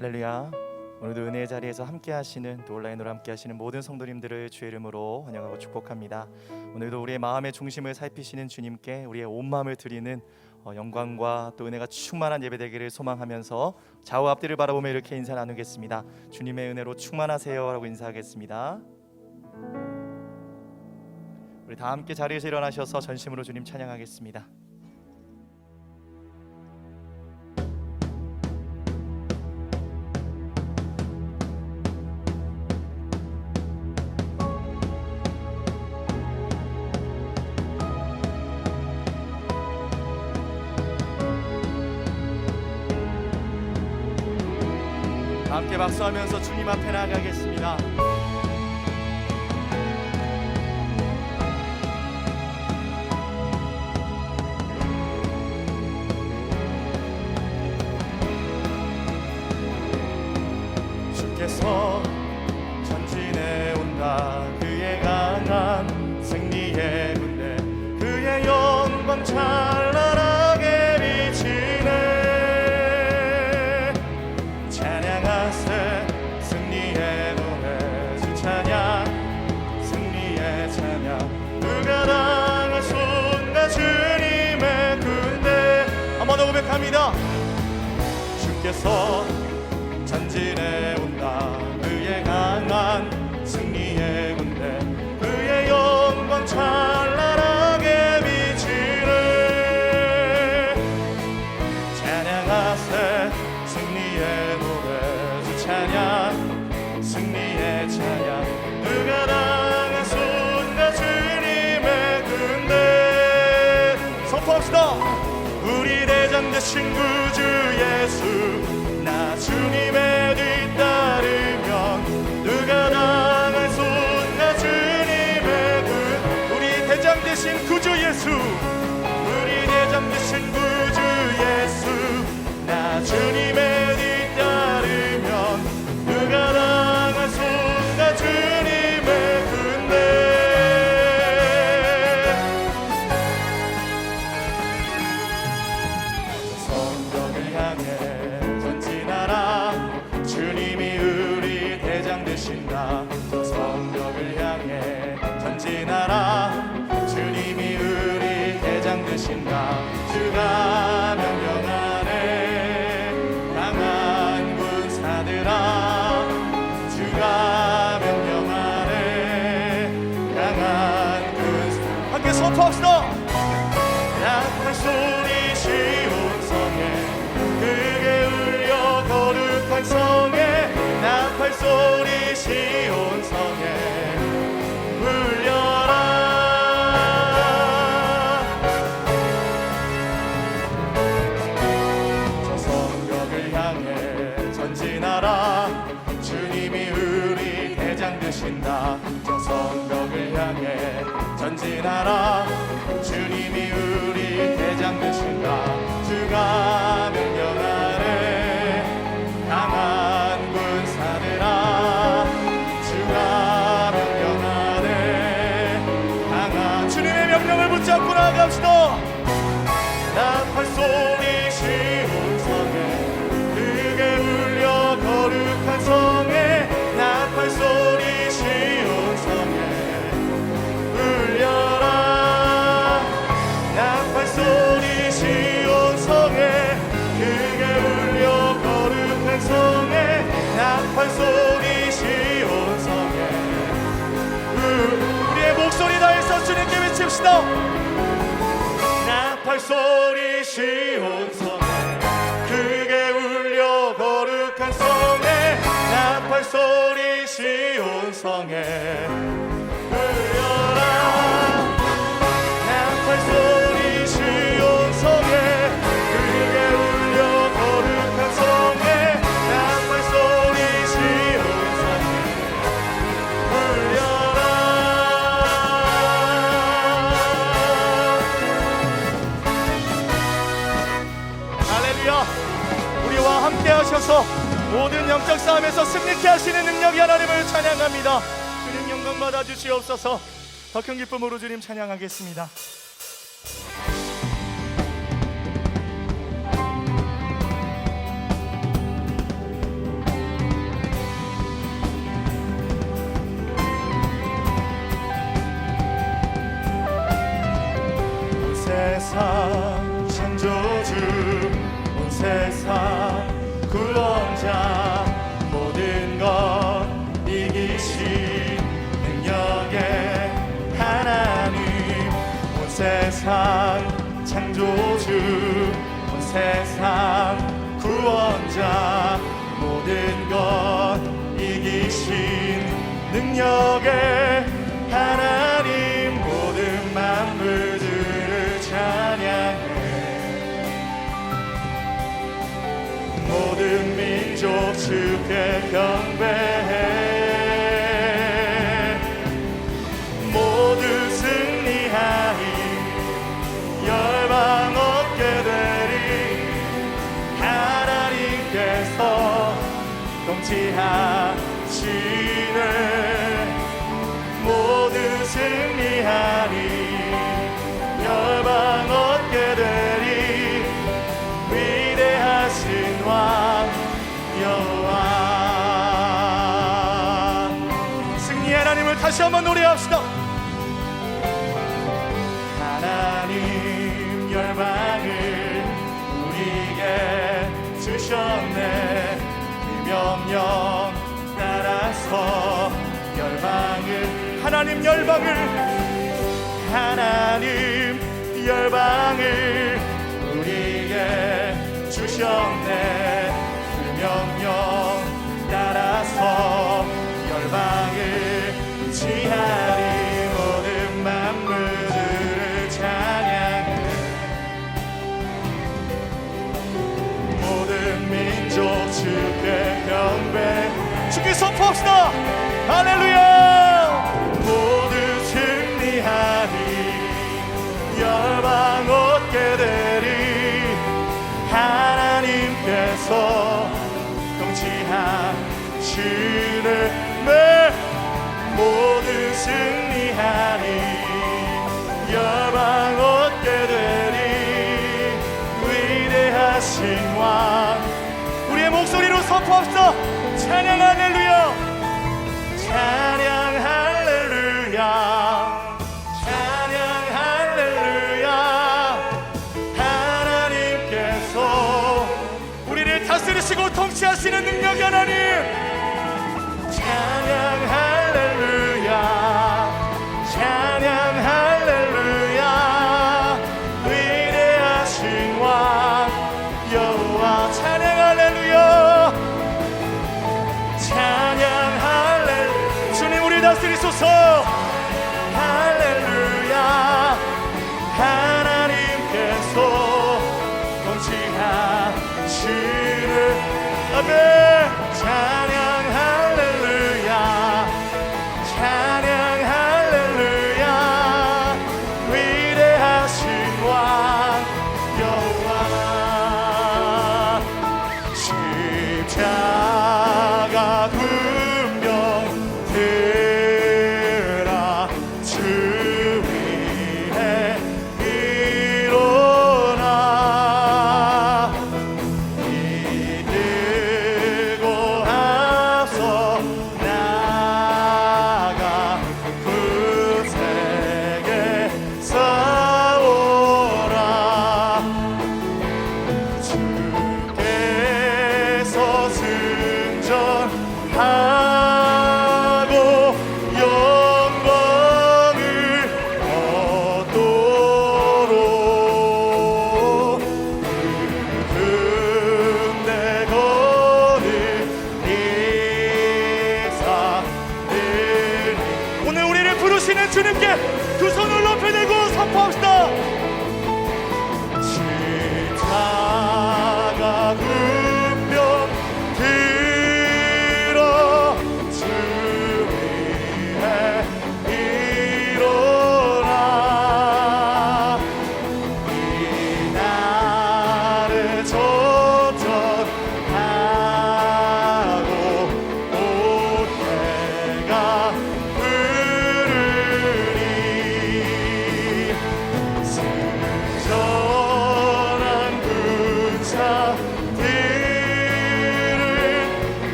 할렐루야. 오늘도 은혜의 자리에서 함께 하시는, 또 온라인으로 함께 하시는 모든 성도님들을 주의 이름으로 환영하고 축복합니다. 오늘도 우리의 마음의 중심을 살피시는 주님께 우리의 온 마음을 드리는 영광과 또 은혜가 충만한 예배 되기를 소망하면서 좌우 앞뒤를 바라보며 이렇게 인사 나누겠습니다. 주님의 은혜로 충만하세요 라고 인사하겠습니다. 우리 다 함께 자리에서 일어나셔서 전심으로 주님 찬양하겠습니다. 함께 박수하면서 주님 앞에 나아가겠습니다. 주께서 전진해 온다. 그의 강한 승리의 군대, 그의 영광 찬란하게 비치네. 찬양하세 승리의 노래, 주 찬양 승리의 찬양. 누가 당할 손과 주님의 군대. 한번 더 고백합니다. 주께서 전진해 온다. 그의 강한 승리의 군대, 그의 영광 찬란하게 비치네. 찬양하세 승리의 노래, 주 찬양 승리의 찬양. 누가 당한 손과 주님의 군대. 선포합시다. 우리 대장 되신 구주 예수, 나 주님의 뒤따르면 누가 당할 손과 주님의 군. 우리 대장 되신 구주 예수, 우리 대장 되신 구주 예수, 나 주님의 뒤따르면 누가 당할 손과 주님의 군대. 성벽을 향해 주님이 우리 대장 되신다. 저 성벽을 향해 전진하라. 주님이 우리 대장 되신다. 주가 명령하네. 강한 군사들아, 주가 명령하네. 강한 군사. 함께 선포합시다. 약한 소리 시온 성에 크게 울려 거룩한 성에, 나팔 소리 시온 성에 울려라. 저 성벽을 향해 전진하라. 주님이 우리 대장 되신다. 저 성벽을 향해 전진하라. 주님이 우리 대장 되신다. 주가 명령하네. 강한 군사들아, 주가 명령하네. 강한 주님의 명령을 붙잡고 나아갑시다. 나팔 소리 시온 성에 크게 울려 거룩한 성에, 나팔 소리 시온 성에 울려라. 나팔 소리 시온 성에 크게 울려 거룩한 성에, 나팔 소리 시온 성에. 우리의 목소리 다해서 주님께 외칩시다. 나팔 소리 시온 성에 크게 울려 거룩한 성에, 나팔 소리 시온 성에 울려라. 나팔 소리 시온 성에 크게 울려 거룩한 성에, 나팔 소리 시온 성에 울려라. 할렐루야. 우리와 함께 하셔서 모든 영적 싸움에서 승리케 하시는 능력이 하나님을 찬양합니다. 주님 영광 받아 주시옵소서. 더 큰 기쁨으로 주님 찬양하겠습니다. 세상 창조주 온 세상 구원자 모든 것 이기신 능력의 하나님 온 세상 창조주 온 세상 구원자 모든 것 이기신 능력의 하나님 모든 만물들을 찬양해 모든 민족 주께 경배해 모두 승리하리 열방 얻게 되리 하나님께서 통치하시네 모두 승리하리 열방 얻게 되리 위대하신 왕 여호와 승리의 하나님을 다시 한번 노래합시다. 하나님 열방을 우리에게 주셨네 그 명령 따라서 열방을 하나님 열방을 우리에게 주셨네 그 명령 따라서 열방을 지하리 모든 만물들을 찬양해 모든 민족 주께 경배 주께 선포합시다. 할렐루야 모두 승리하리 열방 얻게 되리 하나님께서 통치하시네 모두 승리하리 열방 얻게 되리 위대하신 왕 우리의 목소리로 선포합시다. 찬양 할렐루야 찬양 할렐루야 찬양 할렐루야 하나님께서 우리를 다스리시고 통치하시는 능력의 하나님 찬양 할렐루야 찬양 할렐루야 위대하신 왕 여호와 찬양 할렐루야 찬양 할렐루야 주님 우리 다스리소서 할렐루야 하나님께서 통치하시는 아멘 찬양 할렐루야 찬양 할렐루야 위대하신 왕 여호와 십자가 군병 들아 주 위에 일어나 이들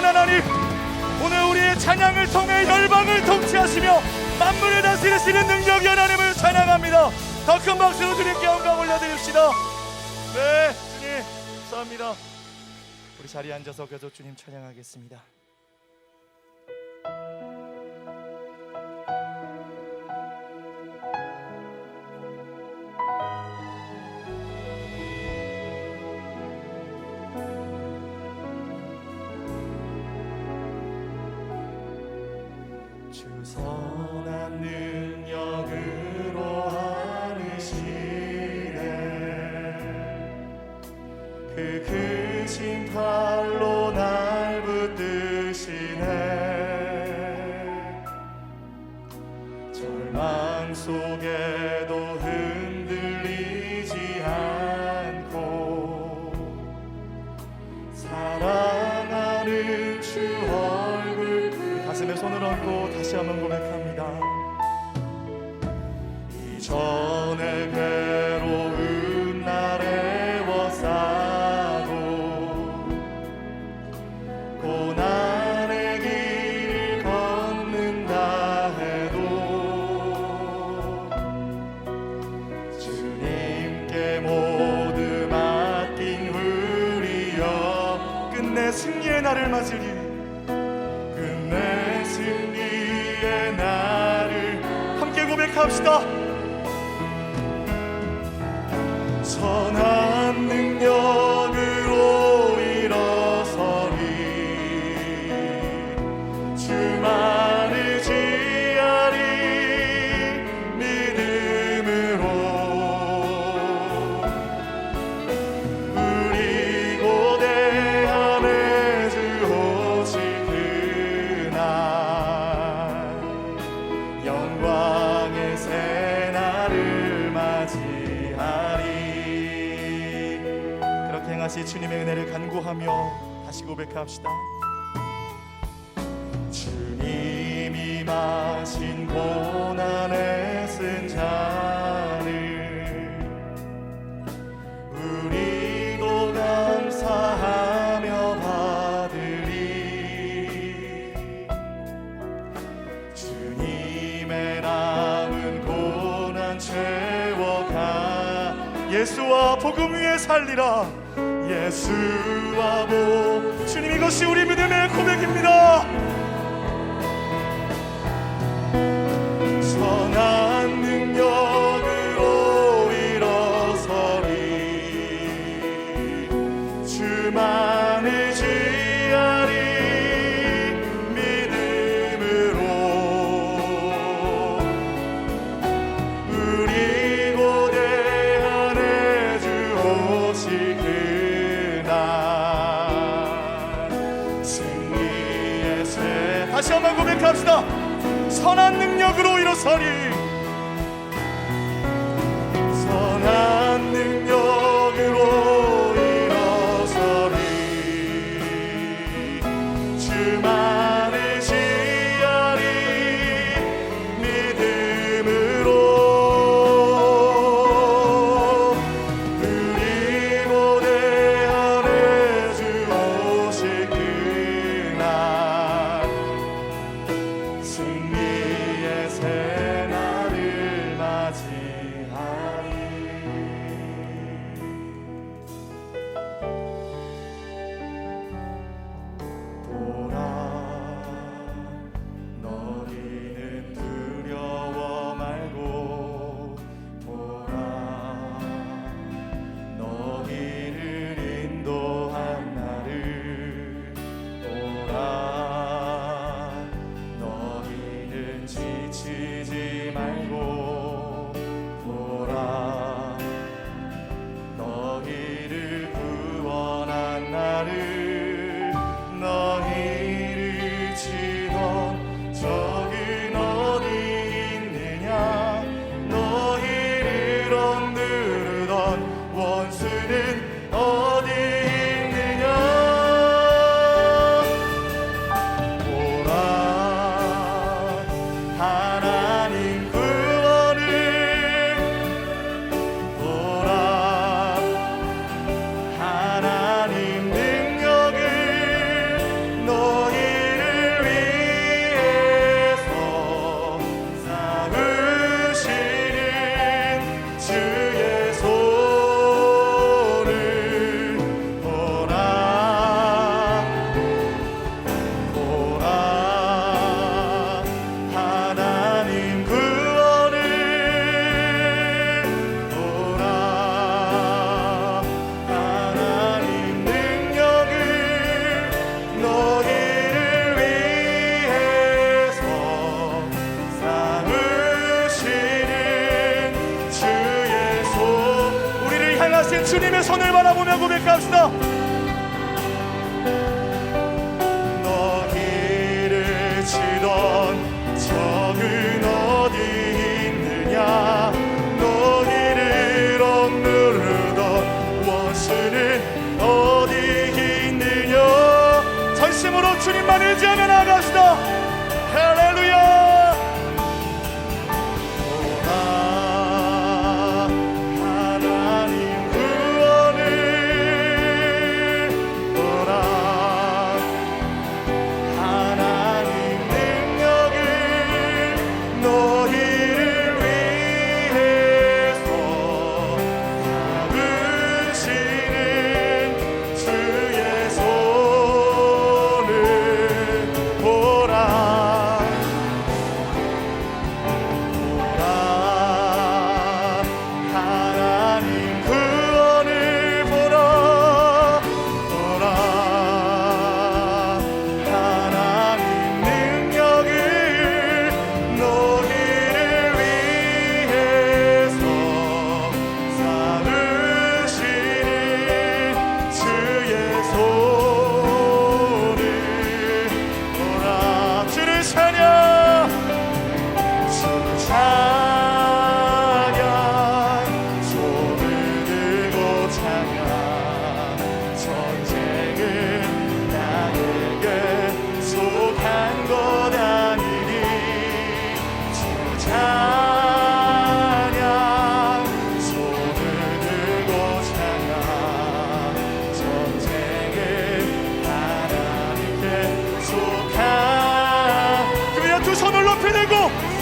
하나님, 오늘 우리의 찬양을 통해 열방을 통치하시며 만물을 다스리시는 능력이 하나님을 찬양합니다. 더 큰 박수로 주님께 영광 올려드립시다. 네, 주님 감사합니다. 우리 자리에 앉아서 계속 주님 찬양하겠습니다. 주 선한 능력으로 하시네, 그 크신 팔로 날 붙드시네. 절망 속에도 흔들리지 않고 사랑하는 주 얼굴, 가슴에 손을 얹고 다시 한번 고백합니다. 이전에 괴로운 날 애워싸고 고난의 길을 걷는다 해도 주님께 모두 맡긴 우리여, 끝내 승리의 날을 맞으리, 끝내 승리의 날을 함께 고백합시다. 선한 능력으로 일어서리, 주만 의지하리, 믿음으로 우리 고대함에 주 오실 그날 영광의 새날을 맞이하리. 그렇게 행하시 주님의 은혜를 간구하며 다시 고백합시다. 주님이 마신 고난의 쓴 잔을 우리도 감사하며 받으리. 주님의 남은 고난 채워가, 예수와 복음 위에 살리라, 예수와 복음. 주님, 이것이 우리 믿음의 고백입니다. 선한 능력으로 일어서리, 주만 의지하리, 믿음으로 우리 고대 안에 주 오실 그날 승리의 새. 다시 한번 고백합시다. 선한 능력으로 일어서리, 선한 능력으로 일어서리, 주만 의지하리, 믿음으로 우리 고대 안에 주 오실 그날 승리의 새날을 맞이하리. 보라, 너희는 두려워 말고, 보라, 너희를 인도한 나를, 보라, 너희는 지치지 말고, 보라, 너희를 구원한 나를, 너희를 치던 적은 어디 있느냐, 너희를 억누르던 원수는 어디 있느냐. 보라, 하나님 구원하시네, 주님의 손을 바라보며 고백합시다. 너희를 치던 적은 어디 있느냐, 너희를 억누르던 원수는 어디 있느냐. 전심으로 주님만 의지하며 나아갑시다. 할렐루야.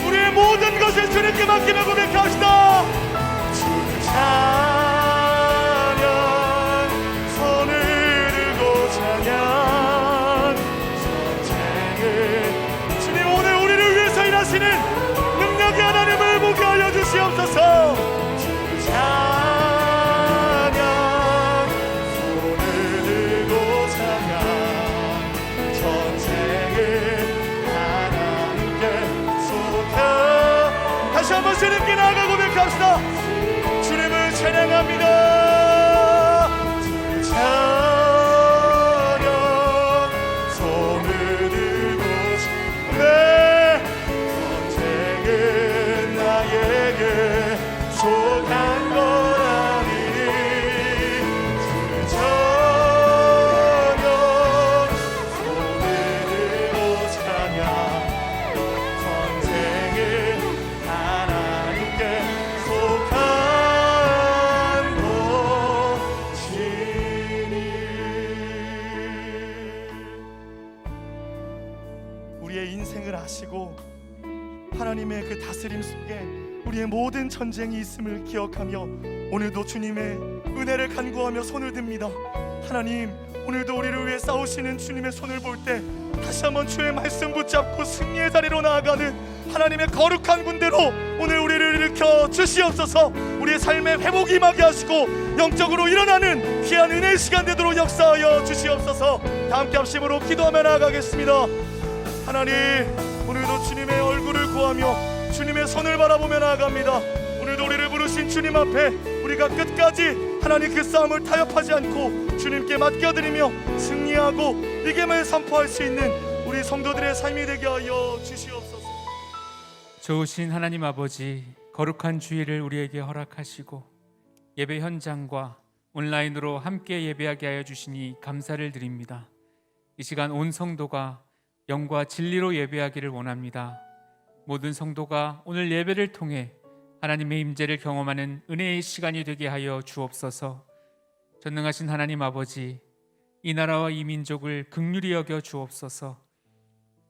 우리의 모든 것을 주님께 맡기며 고백합시다. 주를 찬양, 손을 들고 찬양, 전쟁을. 주님, 오늘 우리를 위해서 일하시는 능력의 하나님을 보게 하여 주시옵소서. 주를 찬양, 손을 들고 찬양, 전쟁을 다시 한번 주님께 나아가 고백합시다. 주님을 찬양합니다. 주를 찬양, 손을 들고 네, 전쟁은 나에게 속한 것 아니니. 주를 찬양, 손을 들고 찬양, 우리의 인생을 아시고 하나님의 그 다스림 속에 우리의 모든 전쟁이 있음을 기억하며 오늘도 주님의 은혜를 간구하며 손을 듭니다. 하나님, 오늘도 우리를 위해 싸우시는 주님의 손을 볼 때 다시 한번 주의 말씀 붙잡고 승리의 자리로 나아가는 하나님의 거룩한 군대로 오늘 우리를 일으켜 주시옵소서. 우리의 삶에 회복이 임하게 하시고 영적으로 일어나는 귀한 은혜의 시간 되도록 역사하여 주시옵소서. 다 함께 합심으로 기도하며 나아가겠습니다. 하나님, 오늘도 주님의 얼굴을 구하며 주님의 손을 바라보며 나아갑니다. 오늘도 우리를 부르신 주님 앞에 우리가 끝까지 하나님 그 싸움을 타협하지 않고 주님께 맡겨드리며 승리하고 이김을 선포할 수 있는 우리 성도들의 삶이 되게 하여 주시옵소서. 좋으신 하나님 아버지, 거룩한 주일을 우리에게 허락하시고 예배 현장과 온라인으로 함께 예배하게 하여 주시니 감사를 드립니다. 이 시간 온 성도가 영과 진리로 예배하기를 원합니다. 모든 성도가 오늘 예배를 통해 하나님의 임재를 경험하는 은혜의 시간이 되게 하여 주옵소서. 전능하신 하나님 아버지, 이 나라와 이 민족을 긍휼히 여겨 주옵소서.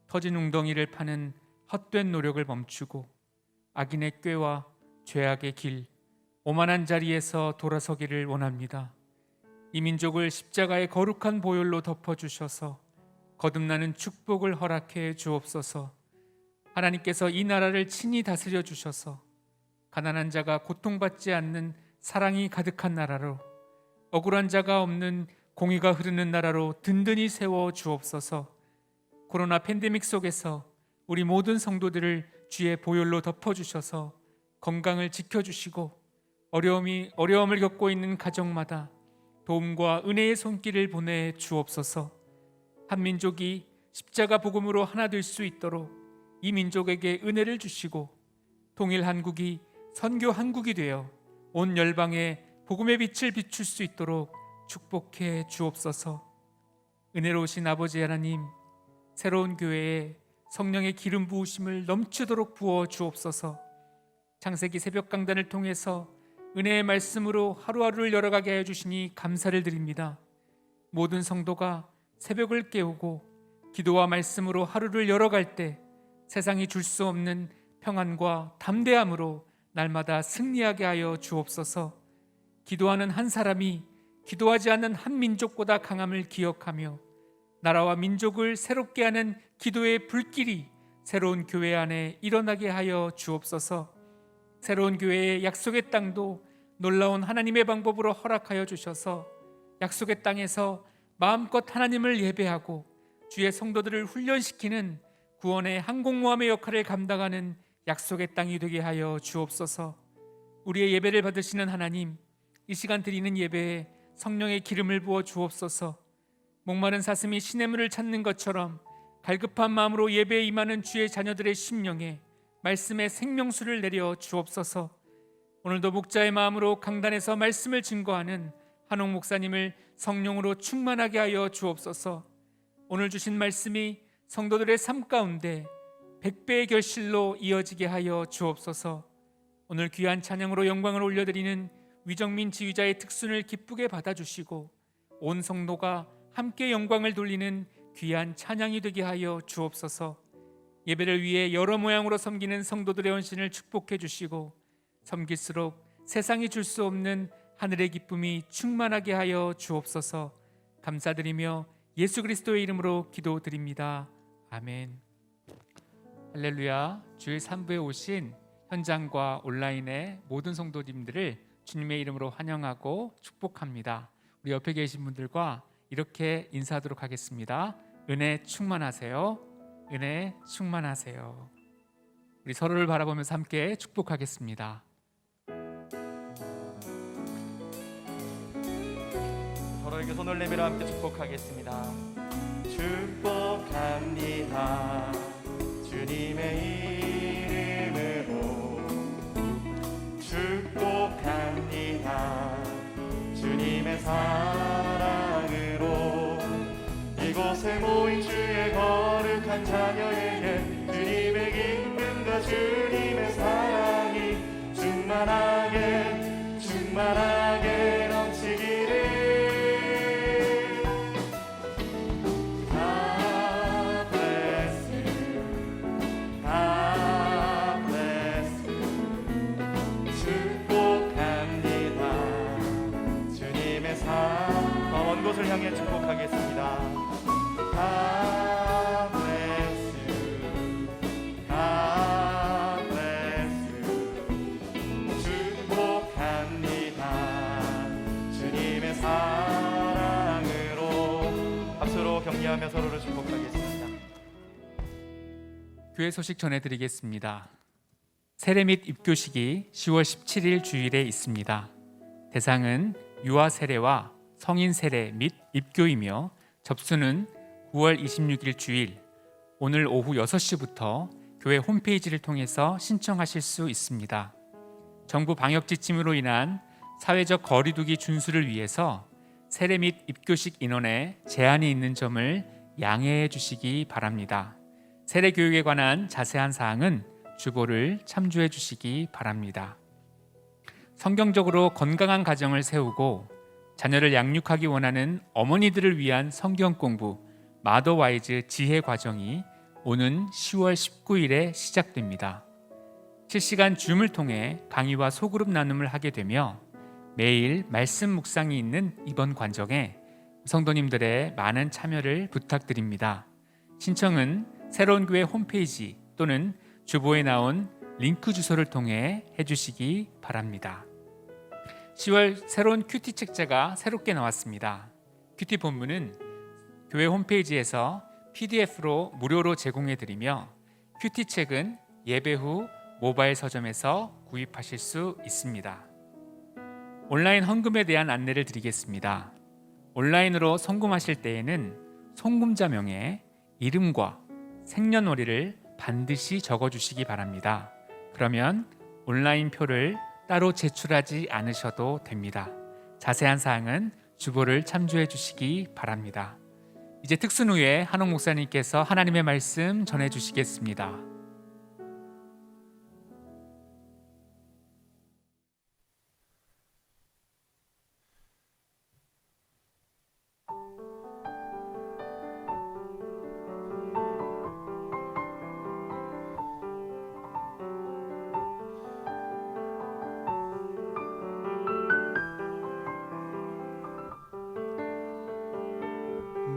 터진 웅덩이를 파는 헛된 노력을 멈추고 악인의 꾀와 죄악의 길, 오만한 자리에서 돌아서기를 원합니다. 이 민족을 십자가의 거룩한 보혈로 덮어주셔서 거듭나는 축복을 허락해 주옵소서. 하나님께서 이 나라를 친히 다스려 주셔서 가난한 자가 고통받지 않는 사랑이 가득한 나라로, 억울한 자가 없는 공의가 흐르는 나라로 든든히 세워 주옵소서. 코로나 팬데믹 속에서 우리 모든 성도들을 주의 보혈로 덮어주셔서 건강을 지켜주시고 어려움을 겪고 있는 가정마다 도움과 은혜의 손길을 보내 주옵소서. 한 민족이 십자가 복음으로 하나 될 수 있도록 이 민족에게 은혜를 주시고 통일 한국이 선교 한국이 되어 온 열방에 복음의 빛을 비출 수 있도록 축복해 주옵소서. 은혜로우신 아버지 하나님, 새로운 교회에 성령의 기름 부으심을 넘치도록 부어 주옵소서. 창세기 새벽 강단을 통해서 은혜의 말씀으로 하루하루를 열어가게 하여 주시니 감사를 드립니다. 모든 성도가 새벽을 깨우고 기도와 말씀으로 하루를 열어갈 때 세상이 줄 수 없는 평안과 담대함으로 날마다 승리하게 하여 주옵소서. 기도하는 한 사람이 기도하지 않는 한 민족보다 강함을 기억하며 나라와 민족을 새롭게 하는 기도의 불길이 새로운 교회 안에 일어나게 하여 주옵소서. 새로운 교회의 약속의 땅도 놀라운 하나님의 방법으로 허락하여 주셔서 약속의 땅에서 마음껏 하나님을 예배하고 주의 성도들을 훈련시키는 구원의 항공모함의 역할을 감당하는 약속의 땅이 되게 하여 주옵소서. 우리의 예배를 받으시는 하나님, 이 시간 드리는 예배에 성령의 기름을 부어 주옵소서. 목마른 사슴이 시냇물을 찾는 것처럼 갈급한 마음으로 예배에 임하는 주의 자녀들의 심령에 말씀의 생명수를 내려 주옵소서. 오늘도 목자의 마음으로 강단에서 말씀을 증거하는 한옥 목사님을 성령으로 충만하게 하여 주옵소서. 오늘 주신 말씀이 성도들의 삶 가운데 100배의 결실로 이어지게 하여 주옵소서. 오늘 귀한 찬양으로 영광을 올려드리는 위정민 지휘자의 특순을 기쁘게 받아주시고 온 성도가 함께 영광을 돌리는 귀한 찬양이 되게 하여 주옵소서. 예배를 위해 여러 모양으로 섬기는 성도들의 헌신을 축복해 주시고 섬길수록 세상이 줄 수 없는 하늘의 기쁨이 충만하게 하여 주옵소서. 감사드리며 예수 그리스도의 이름으로 기도드립니다. 아멘. 할렐루야. 주일 3부에 오신 현장과 온라인의 모든 성도님들을 주님의 이름으로 환영하고 축복합니다. 우리 옆에 계신 분들과 이렇게 인사하도록 하겠습니다. 은혜 충만하세요. 은혜 충만하세요. 우리 서로를 바라보면서 함께 축복하겠습니다. 서로에게 손을 내밀어 함께 축복하겠습니다. 축복합니다. 주님의 이름으로 축복합니다. 주님의 사랑으로 이곳에 모인 주의 거룩한 자녀에게 주님의 기쁨과 주님의 사랑이 충만하게 충만하게 넘치기를. 곳을 향해 축복하겠습니다. God bless you, God bless you. 축복합니다. 주님의 사랑으로. 박수로 격려하며 서로를 축복하겠습니다. 교회 소식 전해드리겠습니다. 세례 및 입교식이 10월 17일 주일에 있습니다. 대상은 유아 세례와 성인 세례 및 입교이며 접수는 9월 26일 주일 오늘 오후 6시부터 교회 홈페이지를 통해서 신청하실 수 있습니다. 정부 방역 지침으로 인한 사회적 거리두기 준수를 위해서 세례 및 입교식 인원에 제한이 있는 점을 양해해 주시기 바랍니다. 세례 교육에 관한 자세한 사항은 주보를 참조해 주시기 바랍니다. 성경적으로 건강한 가정을 세우고 자녀를 양육하기 원하는 어머니들을 위한 성경 공부 마더와이즈 지혜 과정이 오는 10월 19일에 시작됩니다. 실시간 줌을 통해 강의와 소그룹 나눔을 하게 되며 매일 말씀 묵상이 있는 이번 과정에 성도님들의 많은 참여를 부탁드립니다. 신청은 새로운 교회 홈페이지 또는 주보에 나온 링크 주소를 통해 해주시기 바랍니다. 10월 새로운 큐티 책자가 새롭게 나왔습니다. 큐티 본문은 교회 홈페이지에서 PDF로 무료로 제공해드리며 큐티 책은 예배 후 모바일 서점에서 구입하실 수 있습니다. 온라인 헌금에 대한 안내를 드리겠습니다. 온라인으로 송금하실 때에는 송금자 명에 이름과 생년월일을 반드시 적어주시기 바랍니다. 그러면 온라인 표를 따로 제출하지 않으셔도 됩니다. 자세한 사항은 주보를 참조해 주시기 바랍니다. 이제 특순 후에 한옥 목사님께서 하나님의 말씀 전해 주시겠습니다.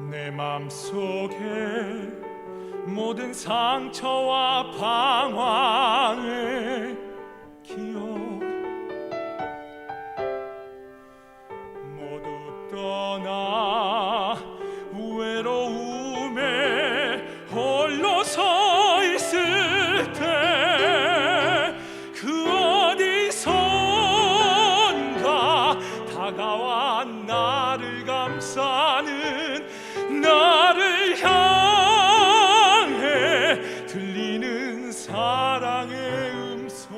내 맘속에 모든 상처와 방황의 기억 모두 떠나 외로움에 홀로 서 있을 때 그 어디선가 다가와 나를 감싸는 나를 향해 들리는 사랑의 음성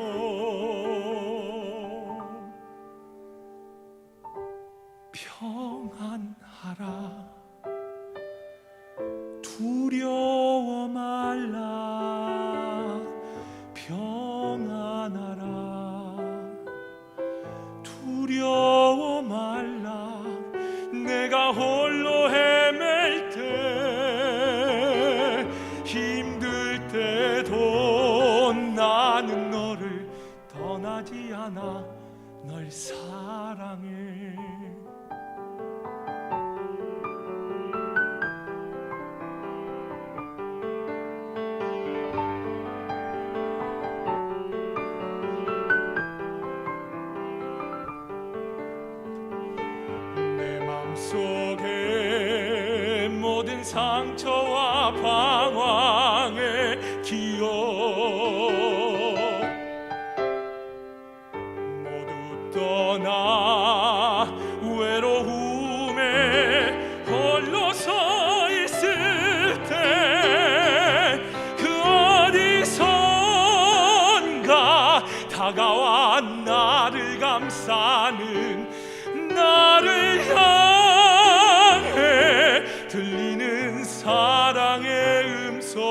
평안하라 두려워 말라 평안하라 두려워 말라 내가 홀로 헤맬 때 힘들 때도 나는 너를 떠나지 않아 널 사랑해 속에 모든 상처와 방황의 기억 모두 떠나 외로움에 홀로 서 있을 때 그 어디선가 다가와 나를 감싸는 나를 향해 들리는 사랑의 음성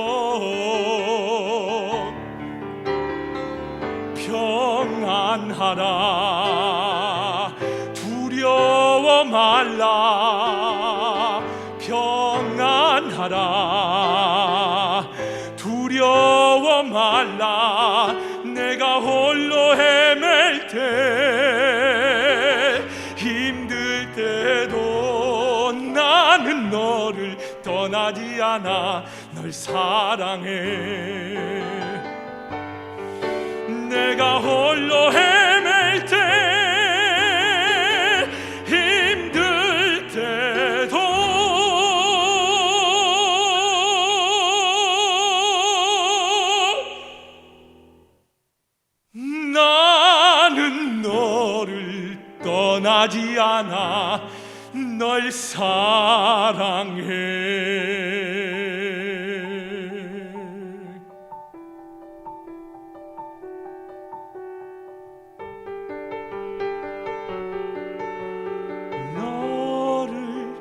평안하라 두려워 말라 평안하라 두려워 말라 내가 홀로 헤맬 때 힘들 때도 나는 너를 떠나지 않아 널 사랑해 내가 홀로 헤맬 때 힘들 때도 나는 너를 떠나지 않아 널 사랑해 너를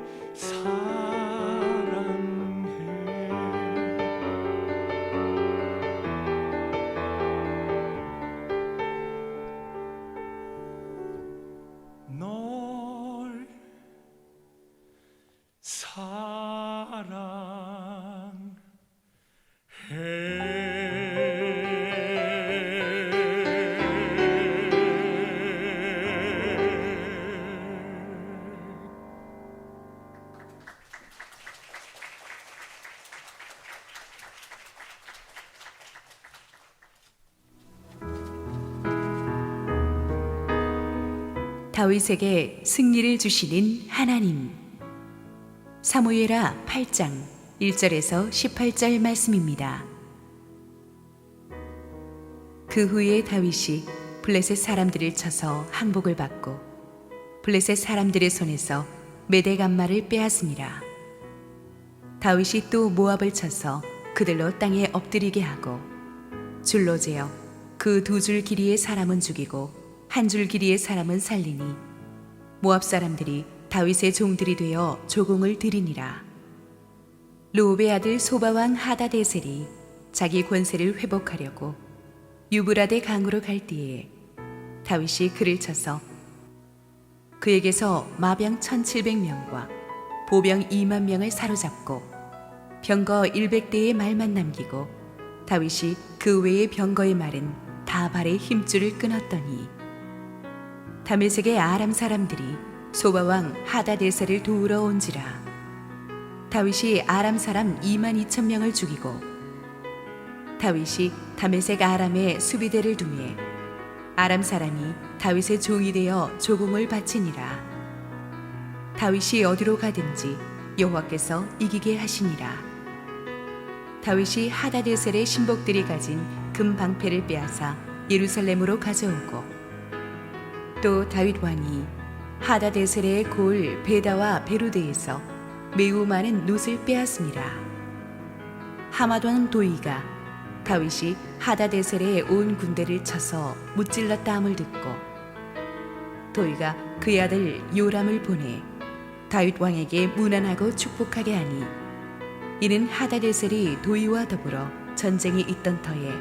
다윗에게 승리를 주시는 하나님. 사무엘하 8장 1절에서 18절 말씀입니다. 그 후에 다윗이 블레셋 사람들을 쳐서 항복을 받고 블레셋 사람들의 손에서 메대간마를 빼앗으니라. 다윗이 또 모압을 쳐서 그들로 땅에 엎드리게 하고 줄로 재어 그 두 줄 길이의 사람은 죽이고 한 줄 길이의 사람은 살리니 모압 사람들이 다윗의 종들이 되어 조공을 드리니라. 르홉의 아들 소바왕 하다데셀이 자기 권세를 회복하려고 유브라데 강으로 갈 때에 다윗이 그를 쳐서 그에게서 마병 1700명과 보병 2만 명을 사로잡고 병거 100대의 말만 남기고 다윗이 그 외의 병거의 말은 다 발의 힘줄을 끊었더니 다메섹의 아람 사람들이 소바왕 하다데셀을 도우러 온지라. 다윗이 아람 사람 2만 2천 명을 죽이고 다윗이 다메섹 아람에 수비대를 두매 아람 사람이 다윗의 종이 되어 조공을 바치니라. 다윗이 어디로 가든지 여호와께서 이기게 하시니라. 다윗이 하다데셀의 신복들이 가진 금 방패를 빼앗아 예루살렘으로 가져오고 또 다윗 왕이 하다데셀의 골 베다와 베로데에서 매우 많은 놋을 빼앗으니라. 하맛 왕 도이가 다윗이 하다데셀의 온 군대를 쳐서 무찔렀다 함을 듣고 도이가 그의 아들 요람을 보내 다윗 왕에게 문안하고 축복하게 하니 이는 하다데셀이 도이와 더불어 전쟁이 있던 터에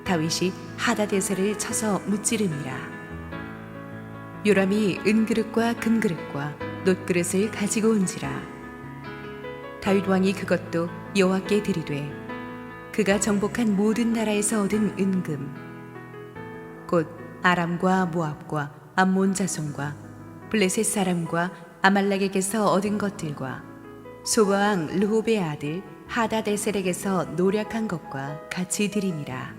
다윗이 하다데셀을 쳐서 무찌름이라. 요람이 은그릇과 금그릇과 놋그릇을 가지고 온지라. 다윗 왕이 그것도 여호와께 드리되 그가 정복한 모든 나라에서 얻은 은금 곧 아람과 모압과 암몬 자손과 블레셋 사람과 아말렉에게서 얻은 것들과 소바왕 르홉의 아들 하다데셀에게서 노력한 것과 같이 드리니라.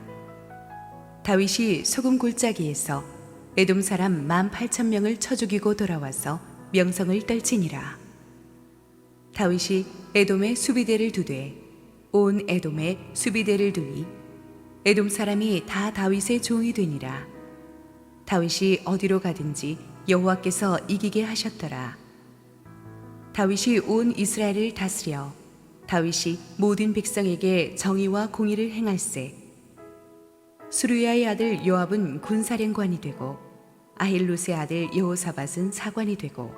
다윗이 소금 골짜기에서 에돔 사람 18,000명을 쳐 죽이고 돌아와서 명성을 떨치니라. 다윗이 에돔에 수비대를 두되 온 에돔에 수비대를 두니 에돔 사람이 다 다윗의 종이 되니라. 다윗이 어디로 가든지 여호와께서 이기게 하셨더라. 다윗이 온 이스라엘을 다스려 다윗이 모든 백성에게 정의와 공의를 행할세. 수루야의 아들 요압은 군사령관이 되고 아힐롯의 아들 여호사밧은 사관이 되고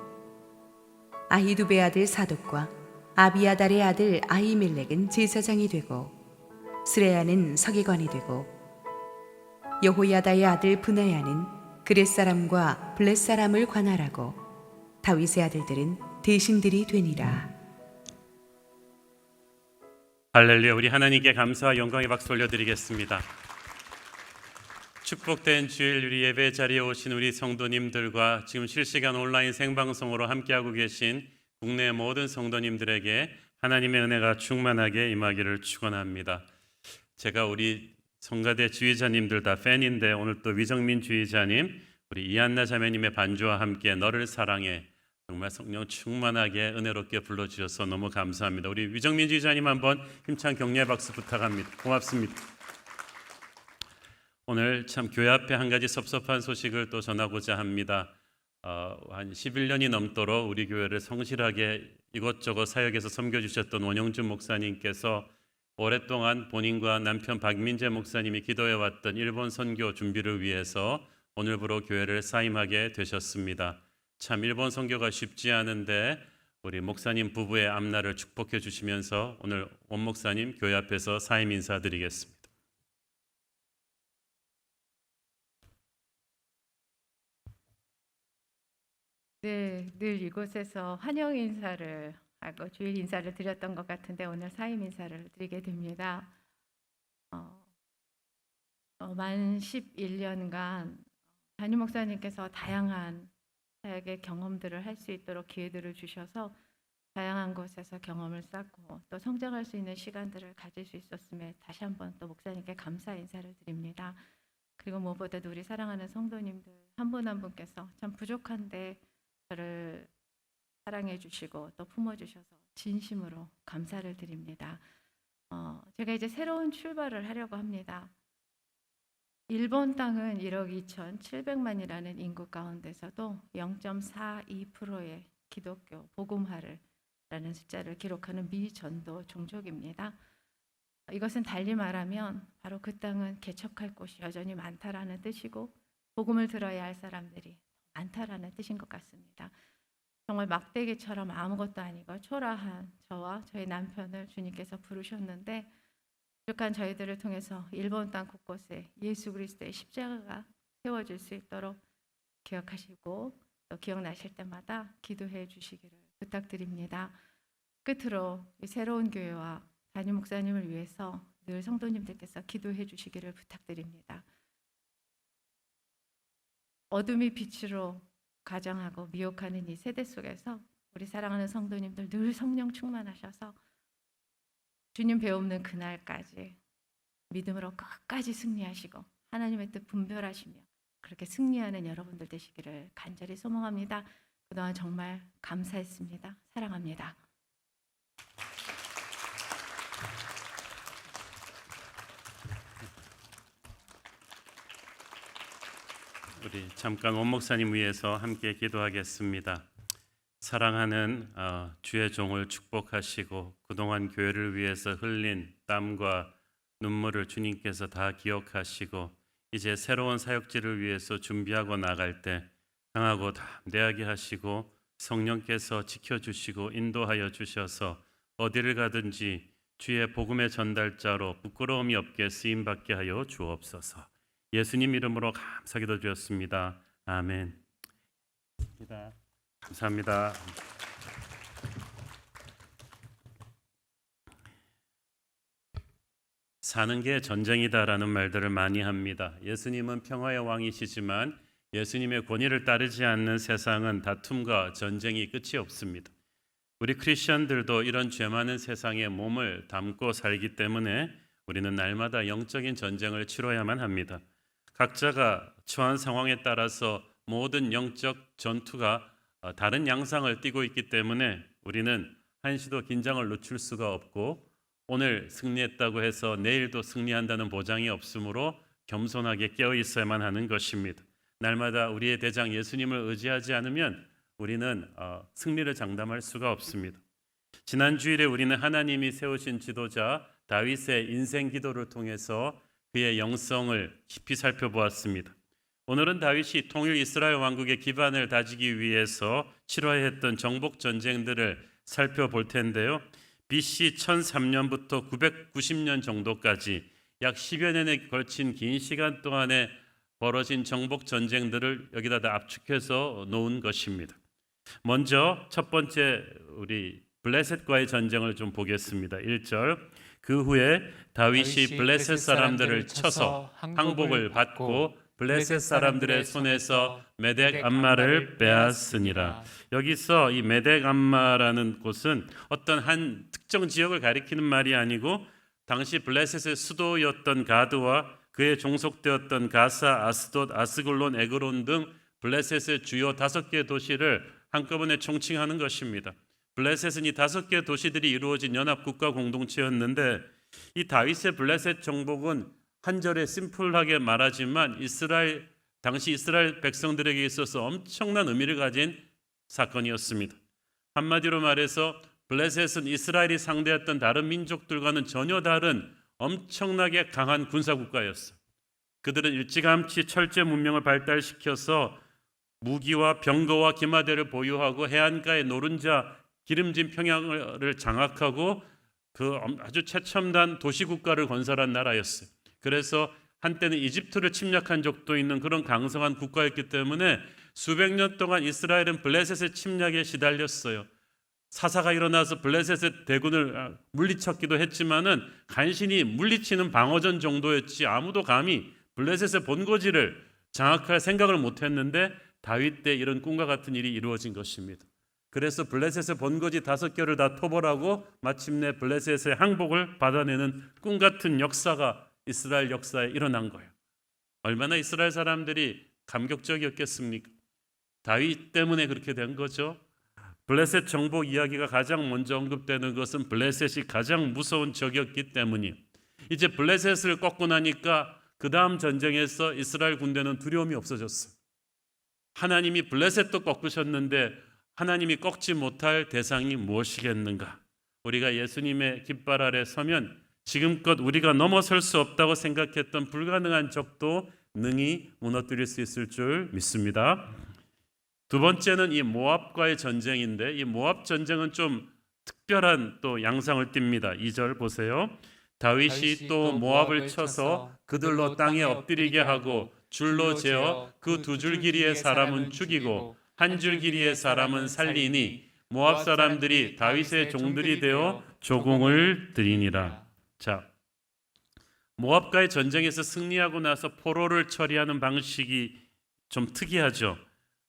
아히두베의 아들 사독과 아비아달의 아들 아히멜렉은 제사장이 되고 스레야는 서기관이 되고 여호야다의 아들 브나야는 그렛 사람과 블렛 사람을 관할하고 다윗의 아들들은 대신들이 되니라. 할렐루야. 우리 하나님께 감사와 영광의 박수 올려드리겠습니다. 축복된 주일 우리 예배 자리에 오신 우리 성도님들과 지금 실시간 온라인 생방송으로 함께하고 계신 국내 모든 성도님들에게 하나님의 은혜가 충만하게 임하기를 축원합니다. 제가 우리 성가대 주의자님들 다 팬인데 오늘 또 위정민 주의자님, 우리 이한나 자매님의 반주와 함께 너를 사랑해 정말 성령 충만하게 은혜롭게 불러주셔서 너무 감사합니다. 우리 위정민 주의자님 한번 힘찬 격려의 박수 부탁합니다. 고맙습니다. 오늘 참 교회 앞에 한 가지 섭섭한 소식을 또 전하고자 합니다. 한 11년이 넘도록 우리 교회를 성실하게 이것저것 사역에서 섬겨주셨던 원영준 목사님께서 오랫동안 본인과 남편 박민재 목사님이 기도해왔던 일본 선교 준비를 위해서 오늘부로 교회를 사임하게 되셨습니다. 참 일본 선교가 쉽지 않은데 우리 목사님 부부의 앞날을 축복해 주시면서 오늘 원 목사님 교회 앞에서 사임 인사드리겠습니다. 네, 늘 이곳에서 환영 인사를 하고 주일 인사를 드렸던 것 같은데 오늘 사임 인사를 드리게 됩니다. 만 11년간 담임 목사님께서 다양한 사역의 경험들을 할 수 있도록 기회들을 주셔서 다양한 곳에서 경험을 쌓고 또 성장할 수 있는 시간들을 가질 수 있었음에 다시 한번 또 목사님께 감사 인사를 드립니다. 그리고 무엇보다도 우리 사랑하는 성도님들 한 분 한 분께서 참 부족한데 저를 사랑해 주시고 또 품어주셔서 진심으로 감사를 드립니다. 제가 이제 새로운 출발을 하려고 합니다. 일본 땅은 1억 2,700만이라는 인구 가운데서도 0.42%의 기독교 복음화를라는 숫자를 기록하는 미전도 종족입니다. 이것은 달리 말하면 바로 그 땅은 개척할 곳이 여전히 많다라는 뜻이고 복음을 들어야 할 사람들이 많다라는 뜻인 것 같습니다. 정말 막대기처럼 아무것도 아니고 초라한 저와 저희 남편을 주님께서 부르셨는데 부족한 저희들을 통해서 일본 땅 곳곳에 예수 그리스도의 십자가가 세워질 수 있도록 기억하시고 또 기억나실 때마다 기도해 주시기를 부탁드립니다. 끝으로 이 새로운 교회와 담임 목사님을 위해서 늘 성도님들께서 기도해 주시기를 부탁드립니다. 어둠이 빛으로 가장하고 미혹하는 이 세대 속에서 우리 사랑하는 성도님들 늘 성령 충만하셔서 주님 배움는 그날까지 믿음으로 끝까지 승리하시고 하나님의 뜻 분별하시며 그렇게 승리하는 여러분들 되시기를 간절히 소망합니다. 그동안 정말 감사했습니다. 사랑합니다. 우리 잠깐 원 목사님 위해서 함께 기도하겠습니다. 사랑하는 주의 종을 축복하시고 그동안 교회를 위해서 흘린 땀과 눈물을 주님께서 다 기억하시고 이제 새로운 사역지를 위해서 준비하고 나갈 때 강하고 담대하게 하시고 성령께서 지켜주시고 인도하여 주셔서 어디를 가든지 주의 복음의 전달자로 부끄러움이 없게 쓰임받게 하여 주옵소서. 예수님 이름으로 감사기도 드렸습니다. 아멘. 감사합니다. 사는 게 전쟁이다라는 말들을 많이 합니다. 예수님은 평화의 왕이시지만 예수님의 권위를 따르지 않는 세상은 다툼과 전쟁이 끝이 없습니다. 우리 크리스천들도 이런 죄 많은 세상에 몸을 담고 살기 때문에 우리는 날마다 영적인 전쟁을 치러야만 합니다. 각자가 처한 상황에 따라서 모든 영적 전투가 다른 양상을 띠고 있기 때문에 우리는 한시도 긴장을 늦출 수가 없고 오늘 승리했다고 해서 내일도 승리한다는 보장이 없으므로 겸손하게 깨어 있어야만 하는 것입니다. 날마다 우리의 대장 예수님을 의지하지 않으면 우리는 승리를 장담할 수가 없습니다. 지난 주일에 우리는 하나님이 세우신 지도자 다윗의 인생 기도를 통해서 그의 영성을 깊이 살펴보았습니다. 오늘은 다윗이 통일 이스라엘 왕국의 기반을 다지기 위해서 치러야 했던 정복 전쟁들을 살펴볼 텐데요. BC 1003년부터 990년 정도까지 약 10여 년에 걸친 긴 시간 동안에 벌어진 정복 전쟁들을 여기다 다 압축해서 놓은 것입니다. 먼저 첫 번째 우리 블레셋과의 전쟁을 좀 보겠습니다. 1절 그 후에 다윗이 블레셋 사람들을 쳐서 항복을 받고 블레셋 사람들의 손에서 메덱 암마를 빼앗으니라. 여기서 이 메덱 암마라는 곳은 어떤 한 특정 지역을 가리키는 말이 아니고 당시 블레셋의 수도였던 가드와 그에 종속되었던 가사, 아스돗, 아스글론, 에그론 등 블레셋의 주요 5개 도시를 한꺼번에 총칭하는 것입니다. 블레셋은 이 5개 도시들이 이루어진 연합국가 공동체였는데 이 다윗의 블레셋 정복은 한 절에 심플하게 말하지만 당시 이스라엘 백성들에게 있어서 엄청난 의미를 가진 사건이었습니다. 한마디로 말해서 블레셋은 이스라엘이 상대했던 다른 민족들과는 전혀 다른 엄청나게 강한 군사국가였어요. 그들은 일찌감치 철제 문명을 발달시켜서 무기와 병거와 기마대를 보유하고 해안가의 노른자 기름진 평야를 장악하고 그 아주 최첨단 도시국가를 건설한 나라였어요. 그래서 한때는 이집트를 침략한 적도 있는 그런 강성한 국가였기 때문에 수백 년 동안 이스라엘은 블레셋의 침략에 시달렸어요. 사사가 일어나서 블레셋의 대군을 물리쳤기도 했지만은 간신히 물리치는 방어전 정도였지 아무도 감히 블레셋의 본거지를 장악할 생각을 못했는데 다윗 때 이런 꿈과 같은 일이 이루어진 것입니다. 그래서 블레셋의 본거지 5개를 다 토벌하고 마침내 블레셋의 항복을 받아내는 꿈같은 역사가 이스라엘 역사에 일어난 거예요. 얼마나 이스라엘 사람들이 감격적이었겠습니까? 다윗 때문에 그렇게 된 거죠. 블레셋 정복 이야기가 가장 먼저 언급되는 것은 블레셋이 가장 무서운 적이었기 때문이에요. 이제 블레셋을 꺾고 나니까 그 다음 전쟁에서 이스라엘 군대는 두려움이 없어졌어요. 하나님이 블레셋도 꺾으셨는데 하나님이 꺾지 못할 대상이 무엇이겠는가? 우리가 예수님의 깃발 아래 서면 지금껏 우리가 넘어설 수 없다고 생각했던 불가능한 적도 능히 무너뜨릴 수 있을 줄 믿습니다. 두 번째는 이 모압과의 전쟁인데 이 모압 전쟁은 좀 특별한 또 양상을 띱니다. 2절 보세요. 다윗이 또 모압을 쳐서 그들로 땅에 엎드리게 하고 줄로 재어 그 두 줄 길이의 사람은 죽이고 한 줄 길이의 사람은 살리니 모압 사람들이 다윗의 종들이 되어 조공을 드리니라. 자, 모압과의 전쟁에서 승리하고 나서 포로를 처리하는 방식이 좀 특이하죠.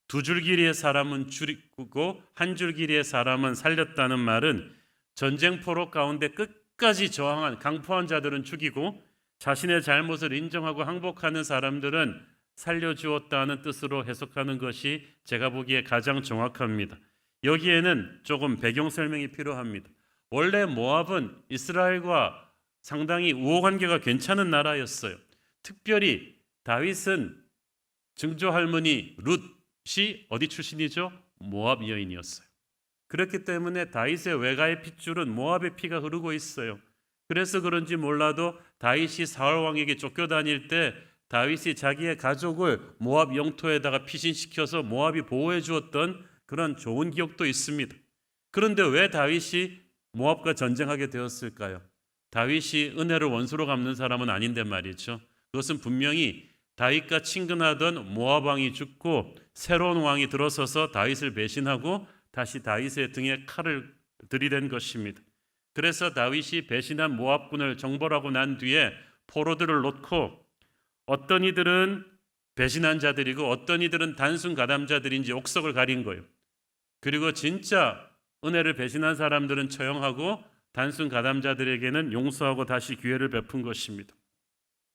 두 줄 길이의 사람은 죽이고 한 줄 길이의 사람은 살렸다는 말은 전쟁 포로 가운데 끝까지 저항한 강포한 자들은 죽이고 자신의 잘못을 인정하고 항복하는 사람들은 살려주었다는 뜻으로 해석하는 것이 제가 보기에 가장 정확합니다. 여기에는 조금 배경 설명이 필요합니다. 원래 모압은 이스라엘과 상당히 우호관계가 괜찮은 나라였어요. 특별히 다윗은 증조 할머니 룻이 어디 출신이죠? 모압 여인이었어요. 그렇기 때문에 다윗의 외가의 핏줄은 모압의 피가 흐르고 있어요. 그래서 그런지 몰라도 다윗이 사울 왕에게 쫓겨다닐 때 다윗이 자기의 가족을 모압 영토에다가 피신시켜서 모압이 보호해 주었던 그런 좋은 기억도 있습니다. 그런데 왜 다윗이 모압과 전쟁하게 되었을까요? 다윗이 은혜를 원수로 갚는 사람은 아닌데 말이죠. 그것은 분명히 다윗과 친근하던 모압 왕이 죽고 새로운 왕이 들어서서 다윗을 배신하고 다시 다윗의 등에 칼을 들이댄 것입니다. 그래서 다윗이 배신한 모압군을 정벌하고 난 뒤에 포로들을 놓고 어떤 이들은 배신한 자들이고 어떤 이들은 단순 가담자들인지 옥석을 가린 거예요. 그리고 진짜 은혜를 배신한 사람들은 처형하고 단순 가담자들에게는 용서하고 다시 기회를 베푼 것입니다.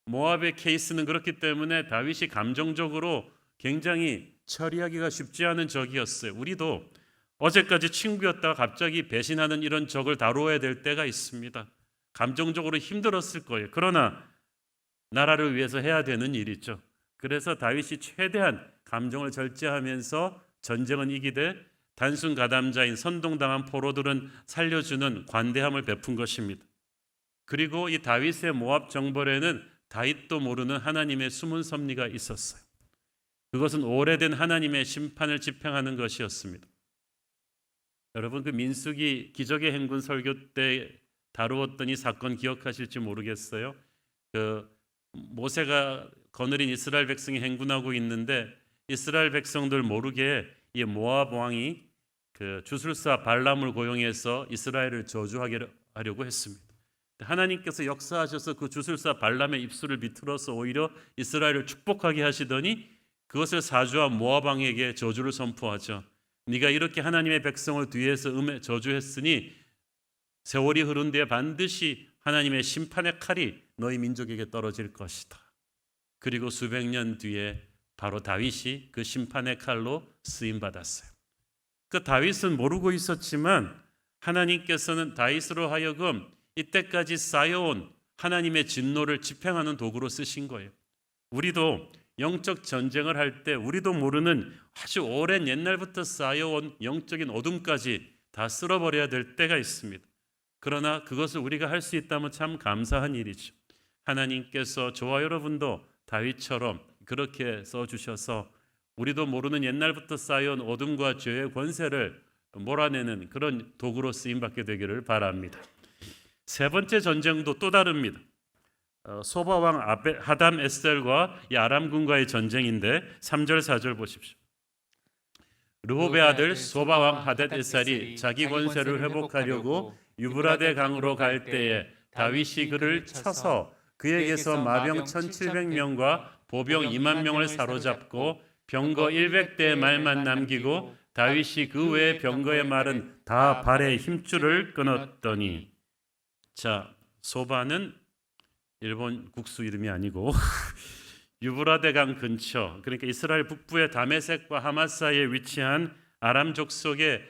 모압의 케이스는 그렇기 때문에 다윗이 감정적으로 굉장히 처리하기가 쉽지 않은 적이었어요. 우리도 어제까지 친구였다가 갑자기 배신하는 이런 적을 다루어야 될 때가 있습니다. 감정적으로 힘들었을 거예요. 그러나 나라를 위해서 해야 되는 일이죠. 그래서 다윗이 최대한 감정을 절제하면서 전쟁은 이기되 단순 가담자인 선동당한 포로들은 살려주는 관대함을 베푼 것입니다. 그리고 이 다윗의 모압 정벌에는 다윗도 모르는 하나님의 숨은 섭리가 있었어요. 그것은 오래된 하나님의 심판을 집행하는 것이었습니다. 여러분 그 민수기 기적의 행군 설교 때 다루었던 이 사건 기억하실지 모르겠어요. 그 모세가 거느린 이스라엘 백성이 행군하고 있는데 이스라엘 백성들 모르게 이 모압 왕이 그 주술사 발람을 고용해서 이스라엘을 저주하려고 했습니다. 하나님께서 역사하셔서 그 주술사 발람의 입술을 비틀어서 오히려 이스라엘을 축복하게 하시더니 그것을 사주한 모압 왕에게 저주를 선포하죠. 네가 이렇게 하나님의 백성을 뒤에서 저주했으니 세월이 흐른 뒤에 반드시 하나님의 심판의 칼이 너희 민족에게 떨어질 것이다. 그리고 수백 년 뒤에 바로 다윗이 그 심판의 칼로 쓰임받았어요. 그 다윗은 모르고 있었지만 하나님께서는 다윗으로 하여금 이때까지 쌓여온 하나님의 진노를 집행하는 도구로 쓰신 거예요. 우리도 영적 전쟁을 할 때 우리도 모르는 아주 오랜 옛날부터 쌓여온 영적인 어둠까지 다 쓸어버려야 될 때가 있습니다. 그러나 그것을 우리가 할 수 있다면 참 감사한 일이죠. 하나님께서 저와 여러분도 다윗처럼 그렇게 써주셔서 우리도 모르는 옛날부터 쌓여온 어둠과 죄의 권세를 몰아내는 그런 도구로 쓰임받게 되기를 바랍니다. 세 번째 전쟁도 또 다릅니다. 소바왕 하담 에셀과 이 아람군과의 전쟁인데 3절 4절 보십시오. 르호베 아들 소바왕 하닷 에셀이 자기 권세를 회복하려고 유브라데 강으로 갈 때에 다윗이 그를 쳐서 그에게서 마병 1700명과 보병 2만 명을 사로잡고 병거 100대의 말만 남기고 다윗이 그 외의 병거의 말은 다 발에 힘줄을 끊었더니. 자, 소바는 일본 국수 이름이 아니고 유브라데강 근처, 그러니까 이스라엘 북부의 다메섹과 하맛 사이에 위치한 아람 족속의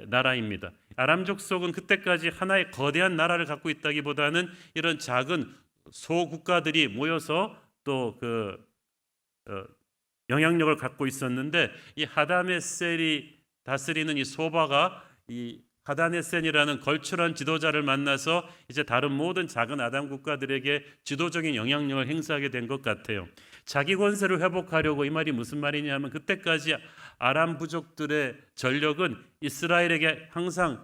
나라입니다. 아람 족속은 그때까지 하나의 거대한 나라를 갖고 있다기보다는 이런 작은 소국가들이 모여서 또 영향력을 갖고 있었는데 이 하다네셀이 다스리는 이 소바가 이 하다네센이라는 걸출한 지도자를 만나서 이제 다른 모든 작은 아담 국가들에게 지도적인 영향력을 행사하게 된 것 같아요. 자기 권세를 회복하려고, 이 말이 무슨 말이냐면 그때까지 아람 부족들의 전력은 이스라엘에게 항상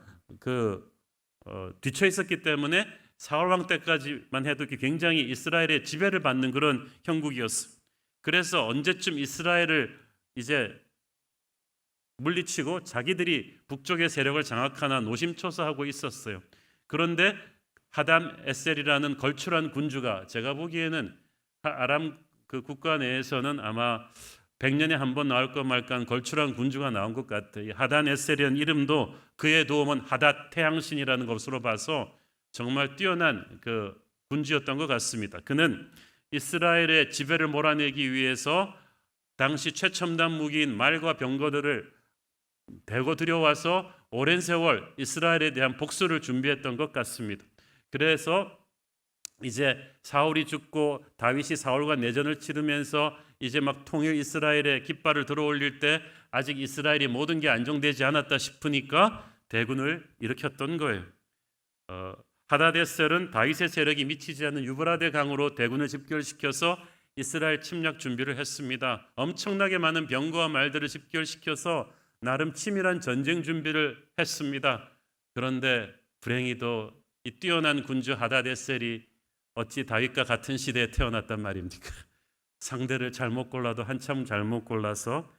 뒤처 있었기 때문에 사울 왕 때까지만 해도 굉장히 이스라엘의 지배를 받는 그런 형국이었어요. 그래서 언제쯤 이스라엘을 이제 물리치고 자기들이 북쪽의 세력을 장악하나 노심초사하고 있었어요. 그런데 하담 에셀이라는 걸출한 군주가, 제가 보기에는 아람 그 국가 내에서는 아마 100년에 한 번 나올 것 말까한 걸출한 군주가 나온 것 같아요. 하단 에셀이라는 이름도 그의 도움은 하닷 태양신이라는 것으로 봐서 정말 뛰어난 그 군주였던 것 같습니다. 그는 이스라엘의 지배를 몰아내기 위해서 당시 최첨단 무기인 말과 병거들을 대거 들여와서 오랜 세월 이스라엘에 대한 복수를 준비했던 것 같습니다. 그래서 이제 사울이 죽고 다윗이 사울과 내전을 치르면서 이제 막 통일 이스라엘의 깃발을 들어올릴 때 아직 이스라엘이 모든 게 안정되지 않았다 싶으니까 대군을 일으켰던 거예요. 하다데셀은 다윗의 세력이 미치지 않는 유브라데 강으로 대군을 집결시켜서 이스라엘 침략 준비를 했습니다. 엄청나게 많은 병거와 말들을 집결시켜서 나름 치밀한 전쟁 준비를 했습니다. 그런데 불행히도 이 뛰어난 군주 하다데셀이 어찌 다윗과 같은 시대에 태어났단 말입니까? 상대를 잘못 골라도 한참 잘못 골라서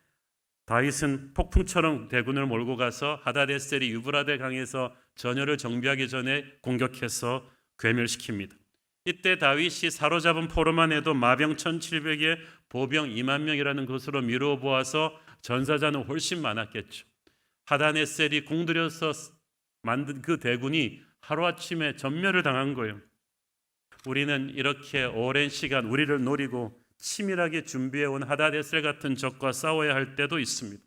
다윗은 폭풍처럼 대군을 몰고 가서 하다데셀이 유브라데 강에서 전열을 정비하기 전에 공격해서 괴멸시킵니다. 이때 다윗이 사로잡은 포로만 해도 마병 1700에 보병 2만 명이라는 것으로 미루어 보아서 전사자는 훨씬 많았겠죠. 하다네셀이 공들여서 만든 그 대군이 하루아침에 전멸을 당한 거예요. 우리는 이렇게 오랜 시간 우리를 노리고 치밀하게 준비해온 하다데셀 같은 적과 싸워야 할 때도 있습니다.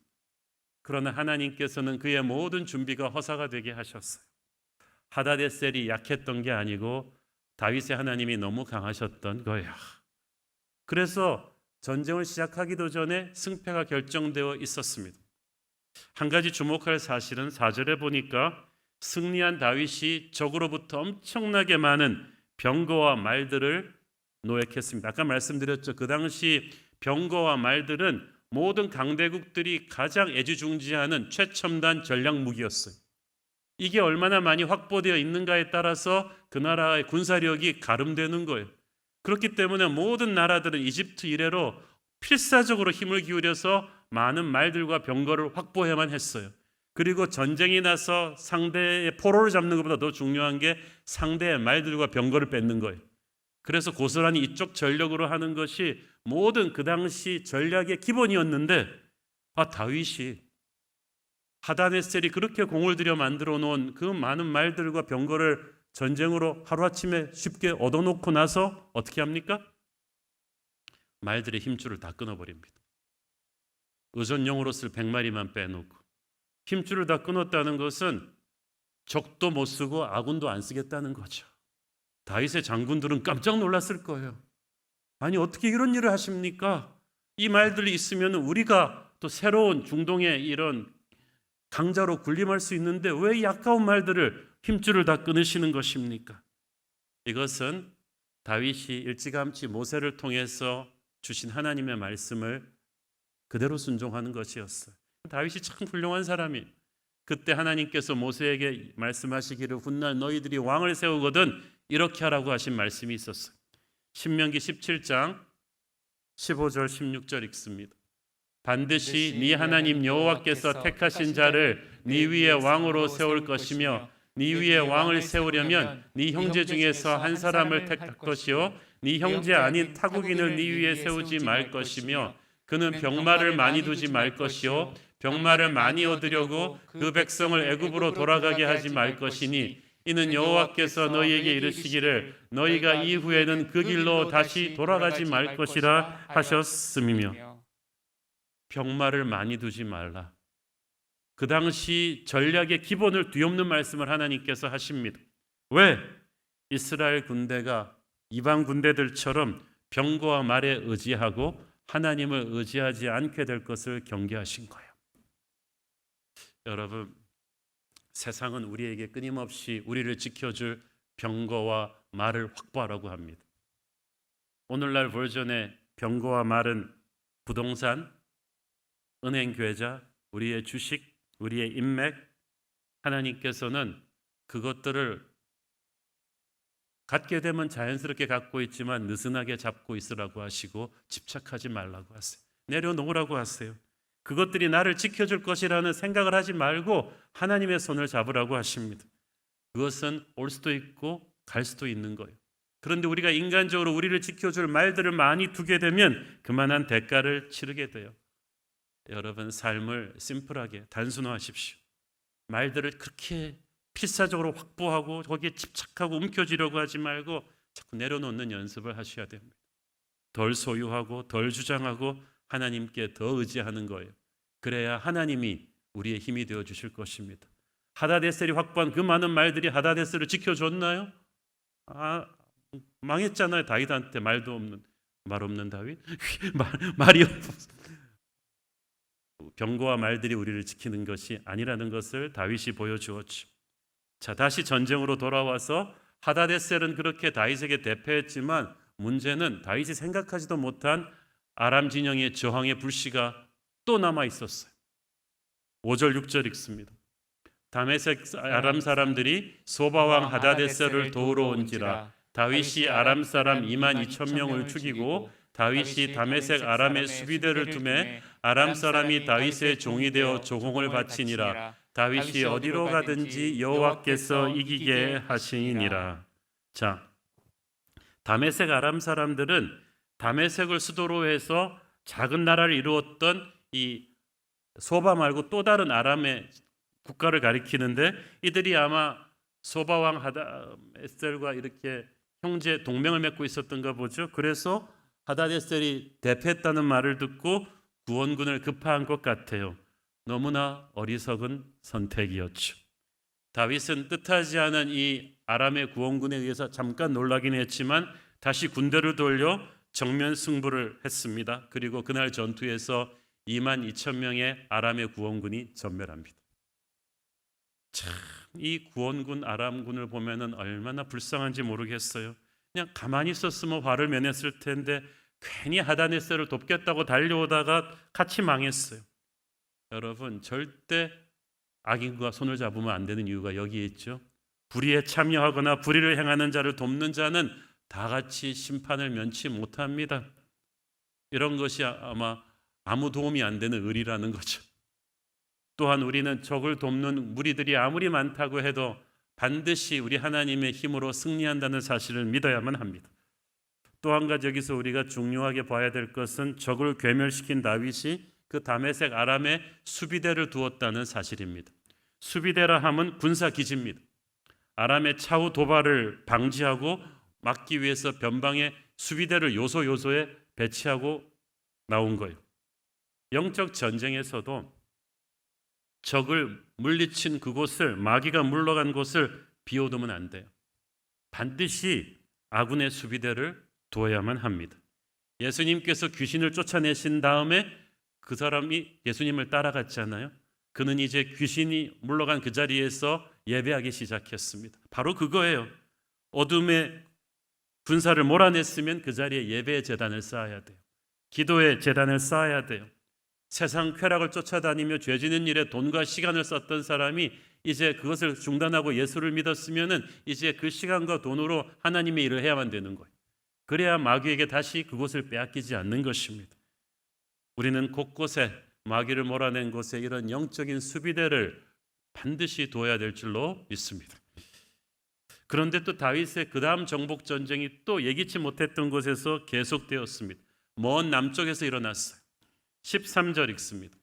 그러나 하나님께서는 그의 모든 준비가 허사가 되게 하셨어요. 하다데셀이 약했던 게 아니고 다윗의 하나님이 너무 강하셨던 거예요. 그래서 전쟁을 시작하기도 전에 승패가 결정되어 있었습니다. 한 가지 주목할 사실은 4절에 보니까 승리한 다윗이 적으로부터 엄청나게 많은 병거와 말들을 노획했습니다. 아까 말씀드렸죠. 그 당시 병거와 말들은 모든 강대국들이 가장 애지중지하는 최첨단 전략 무기였어요. 이게 얼마나 많이 확보되어 있는가에 따라서 그 나라의 군사력이 가름되는 거예요. 그렇기 때문에 모든 나라들은 이집트 이래로 필사적으로 힘을 기울여서 많은 말들과 병거를 확보해야만 했어요. 그리고 전쟁이 나서 상대의 포로를 잡는 것보다 더 중요한 게 상대의 말들과 병거를 뺏는 거예요. 그래서 고스란히 이쪽 전력으로 하는 것이 모든 그 당시 전략의 기본이었는데 다윗이 하다네셀이 그렇게 공을 들여 만들어 놓은 그 많은 말들과 병거를 전쟁으로 하루아침에 쉽게 얻어놓고 나서 어떻게 합니까? 말들의 힘줄을 다 끊어버립니다. 의존용으로 쓸 100마리만 빼놓고. 힘줄을 다 끊었다는 것은 적도 못 쓰고 아군도 안 쓰겠다는 거죠. 다윗의 장군들은 깜짝 놀랐을 거예요. 아니 어떻게 이런 일을 하십니까? 이 말들이 있으면 우리가 또 새로운 중동의 이런 강자로 군림할 수 있는데 왜 이 아까운 말들을 힘줄을 다 끊으시는 것입니까? 이것은 다윗이 일찌감치 모세를 통해서 주신 하나님의 말씀을 그대로 순종하는 것이었어요. 다윗이 참 훌륭한 사람이. 그때 하나님께서 모세에게 말씀하시기를 훗날 너희들이 왕을 세우거든 이렇게 하라고 하신 말씀이 있었어요. 신명기 17장 15절 16절 읽습니다. 반드시 네 하나님 여호와께서 택하신 자를 네 위에 왕으로 세울 것이며 네 위에 왕을 세우려면 네 형제 중에서 한 사람을 택할 것이요 네 형제 아닌 타국인을 네 위에 세우지 말 것이며 그는 병마를 많이 두지 말 것이요 병마를 많이 얻으려고 그 백성을 애굽으로 돌아가게 하지 말 것이니 이는 여호와께서 너희에게 이르시기를 너희가 이후에는 그 길로 다시 돌아가지 말 것이라 하셨음이며 병마를 많이 두지 말라. 그 당시 전략의 기본을 뒤엎는 말씀을 하나님께서 하십니다. 왜? 이스라엘 군대가 이방 군대들처럼 병거와 말에 의지하고 하나님을 의지하지 않게 될 것을 경계하신 거예요. 여러분, 세상은 우리에게 끊임없이 우리를 지켜줄 병거와 말을 확보하라고 합니다. 오늘날 버전의 병거와 말은 부동산, 은행 계좌, 우리의 주식, 우리의 인맥, 하나님께서는 그것들을 갖게 되면 자연스럽게 갖고 있지만 느슨하게 잡고 있으라고 하시고 집착하지 말라고 하세요. 내려놓으라고 하세요. 그것들이 나를 지켜줄 것이라는 생각을 하지 말고 하나님의 손을 잡으라고 하십니다. 그것은 올 수도 있고 갈 수도 있는 거예요. 그런데 우리가 인간적으로 우리를 지켜줄 말들을 많이 두게 되면 그만한 대가를 치르게 돼요. 여러분, 삶을 심플하게 단순화하십시오. 말들을 그렇게 필사적으로 확보하고 거기에 집착하고 움켜쥐려고 하지 말고 자꾸 내려놓는 연습을 하셔야 됩니다. 덜 소유하고 덜 주장하고 하나님께 더 의지하는 거예요. 그래야 하나님이 우리의 힘이 되어 주실 것입니다. 하다데셀이 확보한 그 많은 말들이 하다데셀을 지켜줬나요? 망했잖아요. 다윗한테 말 없는 다윗. 말이 없어. 병거와 말들이 우리를 지키는 것이 아니라는 것을 다윗이 보여주었죠. 자, 다시 전쟁으로 돌아와서 하다데셀은 그렇게 다윗에게 대패했지만 문제는 다윗이 생각하지도 못한 아람 진영의 저항의 불씨가 또 남아 있었어요. 5절 6절 읽습니다. 다메섹 아람 사람들이 소바왕 하다데셀을 도우러 온지라 다윗이 아람 사람 2만 2천 명을 죽이고 다윗이 다메섹 아람의 수비대를 두매 아람 사람이 다윗의 종이 되어 조공을 바치니라. 다윗이 어디로 가든지 여호와께서 이기게 하시니라. 자, 다메섹 아람 사람들은 다메섹을 수도로 해서 작은 나라를 이루었던 이 소바 말고 또 다른 아람의 국가를 가리키는데 이들이 아마 소바 왕 하다데셀과 이렇게 형제 동맹을 맺고 있었던가 보죠. 그래서 하다데셀이 대패했다는 말을 듣고 구원군을 급파한 것 같아요. 너무나 어리석은 선택이었죠. 다윗은 뜻하지 않은 이 아람의 구원군에 의해서 잠깐 놀라긴 했지만 다시 군대를 돌려 정면 승부를 했습니다. 그리고 그날 전투에서 2만 2천 명의 아람의 구원군이 전멸합니다. 참, 이 구원군 아람군을 보면은 얼마나 불쌍한지 모르겠어요. 그냥 가만히 있었으면 화를 면했을 텐데 괜히 하다데셀을 돕겠다고 달려오다가 같이 망했어요. 여러분, 절대 악인과 손을 잡으면 안 되는 이유가 여기에 있죠. 불의에 참여하거나 불의를 행하는 자를 돕는 자는 다 같이 심판을 면치 못합니다. 이런 것이 아마 아무 도움이 안 되는 의리라는 거죠. 또한 우리는 적을 돕는 무리들이 아무리 많다고 해도 반드시 우리 하나님의 힘으로 승리한다는 사실을 믿어야만 합니다. 또 한 가지 여기서 우리가 중요하게 봐야 될 것은 적을 괴멸시킨 다윗이 그 다메섹 아람에 수비대를 두었다는 사실입니다. 수비대라 함은 군사기지입니다. 아람의 차후 도발을 방지하고 막기 위해서 변방에 수비대를 요소요소에 배치하고 나온 거예요. 영적 전쟁에서도 적을 물리친 그곳을, 마귀가 물러간 곳을 비워두면 안 돼요. 반드시 아군의 수비대를 두어야만 합니다. 예수님께서 귀신을 쫓아내신 다음에 그 사람이 예수님을 따라갔잖아요. 그는 이제 귀신이 물러간 그 자리에서 예배하기 시작했습니다. 바로 그거예요. 어둠의 군사를 몰아냈으면 그 자리에 예배의 제단을 쌓아야 돼요. 기도의 제단을 쌓아야 돼요. 세상 쾌락을 쫓아다니며 죄 지는 일에 돈과 시간을 썼던 사람이 이제 그것을 중단하고 예수를 믿었으면은 이제 그 시간과 돈으로 하나님의 일을 해야만 되는 거예요. 그래야 마귀에게 다시 그곳을 빼앗기지 않는 것입니다. 우리는 곳곳에 마귀를 몰아낸 곳에 이런 영적인 수비대를 반드시 두어야 될 줄로 믿습니다. 그런데 또 다윗의 그 다음 정복 전쟁이 또 예기치 못했던 곳에서 계속되었습니다. 먼 남쪽에서 일어났어요. 13절 읽습니다.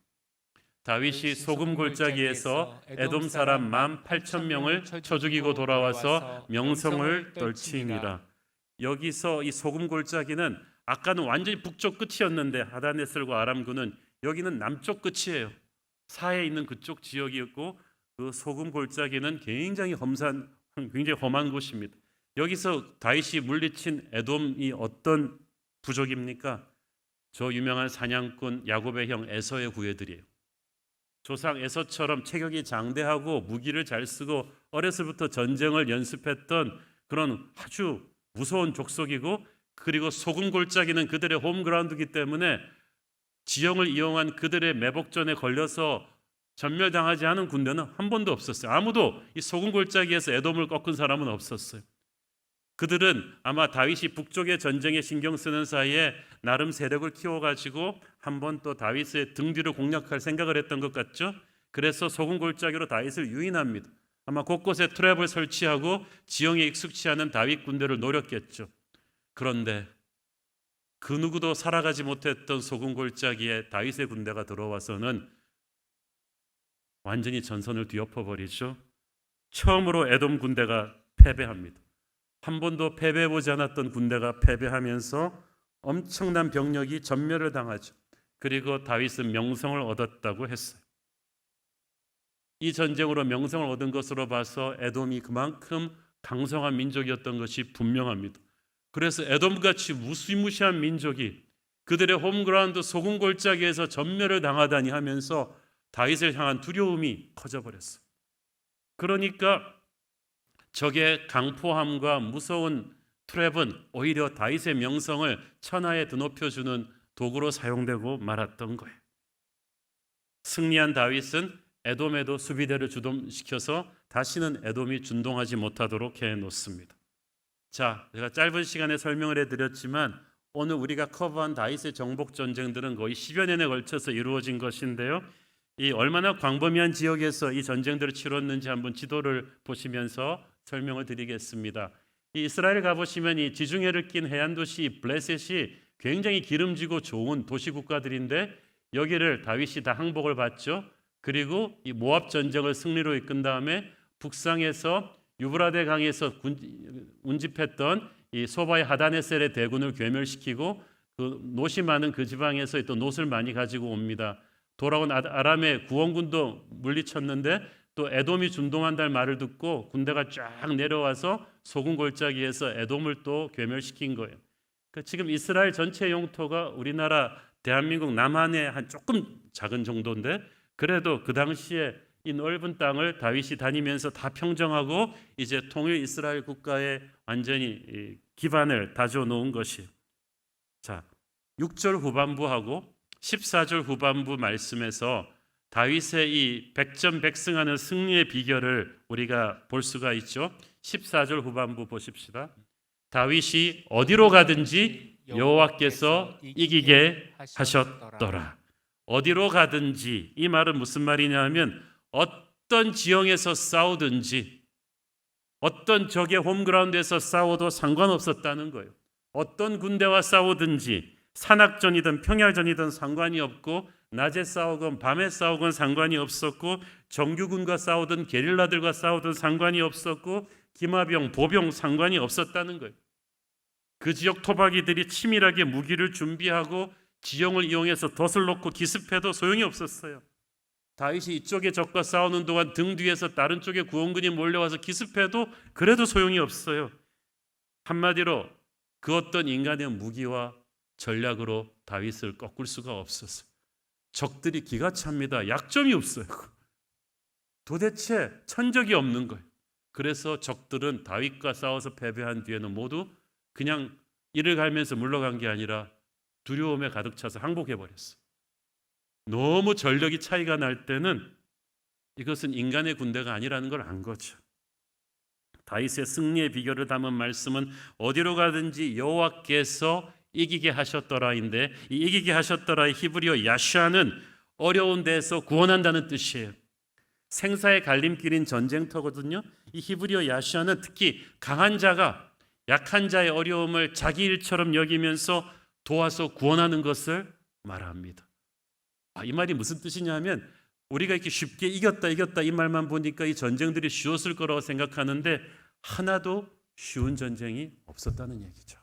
다윗이 소금 골짜기에서 에돔 사람 18,000명을 쳐 죽이고 돌아와서 명성을 떨치니라. 여기서 이 소금 골짜기는 아까는 완전히 북쪽 끝이었는데 하다데셀과 아람군은 여기는 남쪽 끝이에요. 사해에 있는 그쪽 지역이었고 그 소금 골짜기는 굉장히 험한 곳입니다. 여기서 다윗이 물리친 에돔이 어떤 부족입니까? 저 유명한 사냥꾼 야곱의 형 에서의 구애들이에요. 조상 에서처럼 체격이 장대하고 무기를 잘 쓰고 어렸을부터 전쟁을 연습했던 그런 아주 무서운 족속이고, 그리고 소금 골짜기는 그들의 홈그라운드이기 때문에 지형을 이용한 그들의 매복전에 걸려서 전멸당하지 않은 군대는 한 번도 없었어요. 아무도 이 소금 골짜기에서 에돔을 꺾은 사람은 없었어요. 그들은 아마 다윗이 북쪽의 전쟁에 신경 쓰는 사이에 나름 세력을 키워가지고 한번 또 다윗의 등 뒤를 공략할 생각을 했던 것 같죠. 그래서 소금 골짜기로 다윗을 유인합니다. 아마 곳곳에 트랩을 설치하고 지형에 익숙치 않은 다윗 군대를 노렸겠죠. 그런데 그 누구도 살아가지 못했던 소금 골짜기에 다윗의 군대가 들어와서는 완전히 전선을 뒤엎어버리죠. 처음으로 에돔 군대가 패배합니다. 한 번도 패배해보지 않았던 군대가 패배하면서 엄청난 병력이 전멸을 당하죠. 그리고 다윗은 명성을 얻었다고 했어요. 이 전쟁으로 명성을 얻은 것으로 봐서 에돔이 그만큼 강성한 민족이었던 것이 분명합니다. 그래서 에돔같이 무시무시한 민족이 그들의 홈그라운드 소금 골짜기에서 전멸을 당하다니 하면서 다윗을 향한 두려움이 커져버렸어요. 그러니까 적의 강포함과 무서운 트랩은 오히려 다윗의 명성을 천하에 드높여주는 도구로 사용되고 말았던 거예요. 승리한 다윗은 에돔에도 수비대를 주동시켜서 다시는 에돔이 준동하지 못하도록 해놓습니다. 자, 제가 짧은 시간에 설명을 해드렸지만 오늘 우리가 커버한 다윗의 정복 전쟁들은 거의 10여 년에 걸쳐서 이루어진 것인데요. 이 얼마나 광범위한 지역에서 이 전쟁들을 치렀는지 한번 지도를 보시면서 설명을 드리겠습니다. 이 이스라엘 가보시면 이 지중해를 낀 해안 도시 블레셋이 굉장히 기름지고 좋은 도시 국가들인데 여기를 다윗이 다 항복을 받죠. 그리고 이 모압 전쟁을 승리로 이끈 다음에 북상에서 유브라데 강에서 운집했던 이 소바의 하다네셀의 대군을 괴멸시키고 그 노시 많은 그 지방에서 또 노를 많이 가지고 옵니다. 돌아온 아람의 구원군도 물리쳤는데 또 에돔이 준동한다는 말을 듣고 군대가 쫙 내려와서 소금 골짜기에서 에돔을 또 괴멸시킨 거예요. 그러니까 지금 이스라엘 전체 영토가 우리나라 대한민국 남한의 한 조금 작은 정도인데 그래도 그 당시에 이 넓은 땅을 다윗이 다니면서 다 평정하고 이제 통일 이스라엘 국가의 완전히 기반을 다져 놓은 것이. 자, 6절 후반부하고 14절 후반부 말씀에서 다윗의 이 백전백승하는 승리의 비결을 우리가 볼 수가 있죠. 14절 후반부 보십시다. 다윗이 어디로 가든지 여호와께서 이기게 하셨더라. 어디로 가든지, 이 말은 무슨 말이냐면 어떤 지형에서 싸우든지 어떤 적의 홈그라운드에서 싸워도 상관없었다는 거예요. 어떤 군대와 싸우든지 산악전이든 평야전이든 상관이 없고 낮에 싸우건 밤에 싸우건 상관이 없었고 정규군과 싸우든 게릴라들과 싸우든 상관이 없었고 기마병, 보병 상관이 없었다는 거예요. 그 지역 토박이들이 치밀하게 무기를 준비하고 지형을 이용해서 덫을 놓고 기습해도 소용이 없었어요. 다윗이 이쪽의 적과 싸우는 동안 등 뒤에서 다른 쪽의 구원군이 몰려와서 기습해도 그래도 소용이 없어요. 한마디로 그 어떤 인간의 무기와 전략으로 다윗을 꺾을 수가 없었어요. 적들이 기가 찹니다. 약점이 없어요. 도대체 천적이 없는 거예요. 그래서 적들은 다윗과 싸워서 패배한 뒤에는 모두 그냥 이를 갈면서 물러간 게 아니라 두려움에 가득 차서 항복해버렸어요. 너무 전력이 차이가 날 때는 이것은 인간의 군대가 아니라는 걸 안 거죠. 다윗의 승리의 비결을 담은 말씀은 어디로 가든지 여호와께서 이기게 하셨더라인데 이 이기게 하셨더라의 히브리어 야샤는 어려운 데에서 구원한다는 뜻이에요. 생사의 갈림길인 전쟁터거든요. 이 히브리어 야샤는 특히 강한 자가 약한 자의 어려움을 자기 일처럼 여기면서 도와서 구원하는 것을 말합니다. 이 말이 무슨 뜻이냐면 우리가 이렇게 쉽게 이겼다 이 말만 보니까 이 전쟁들이 쉬웠을 거라고 생각하는데 하나도 쉬운 전쟁이 없었다는 얘기죠.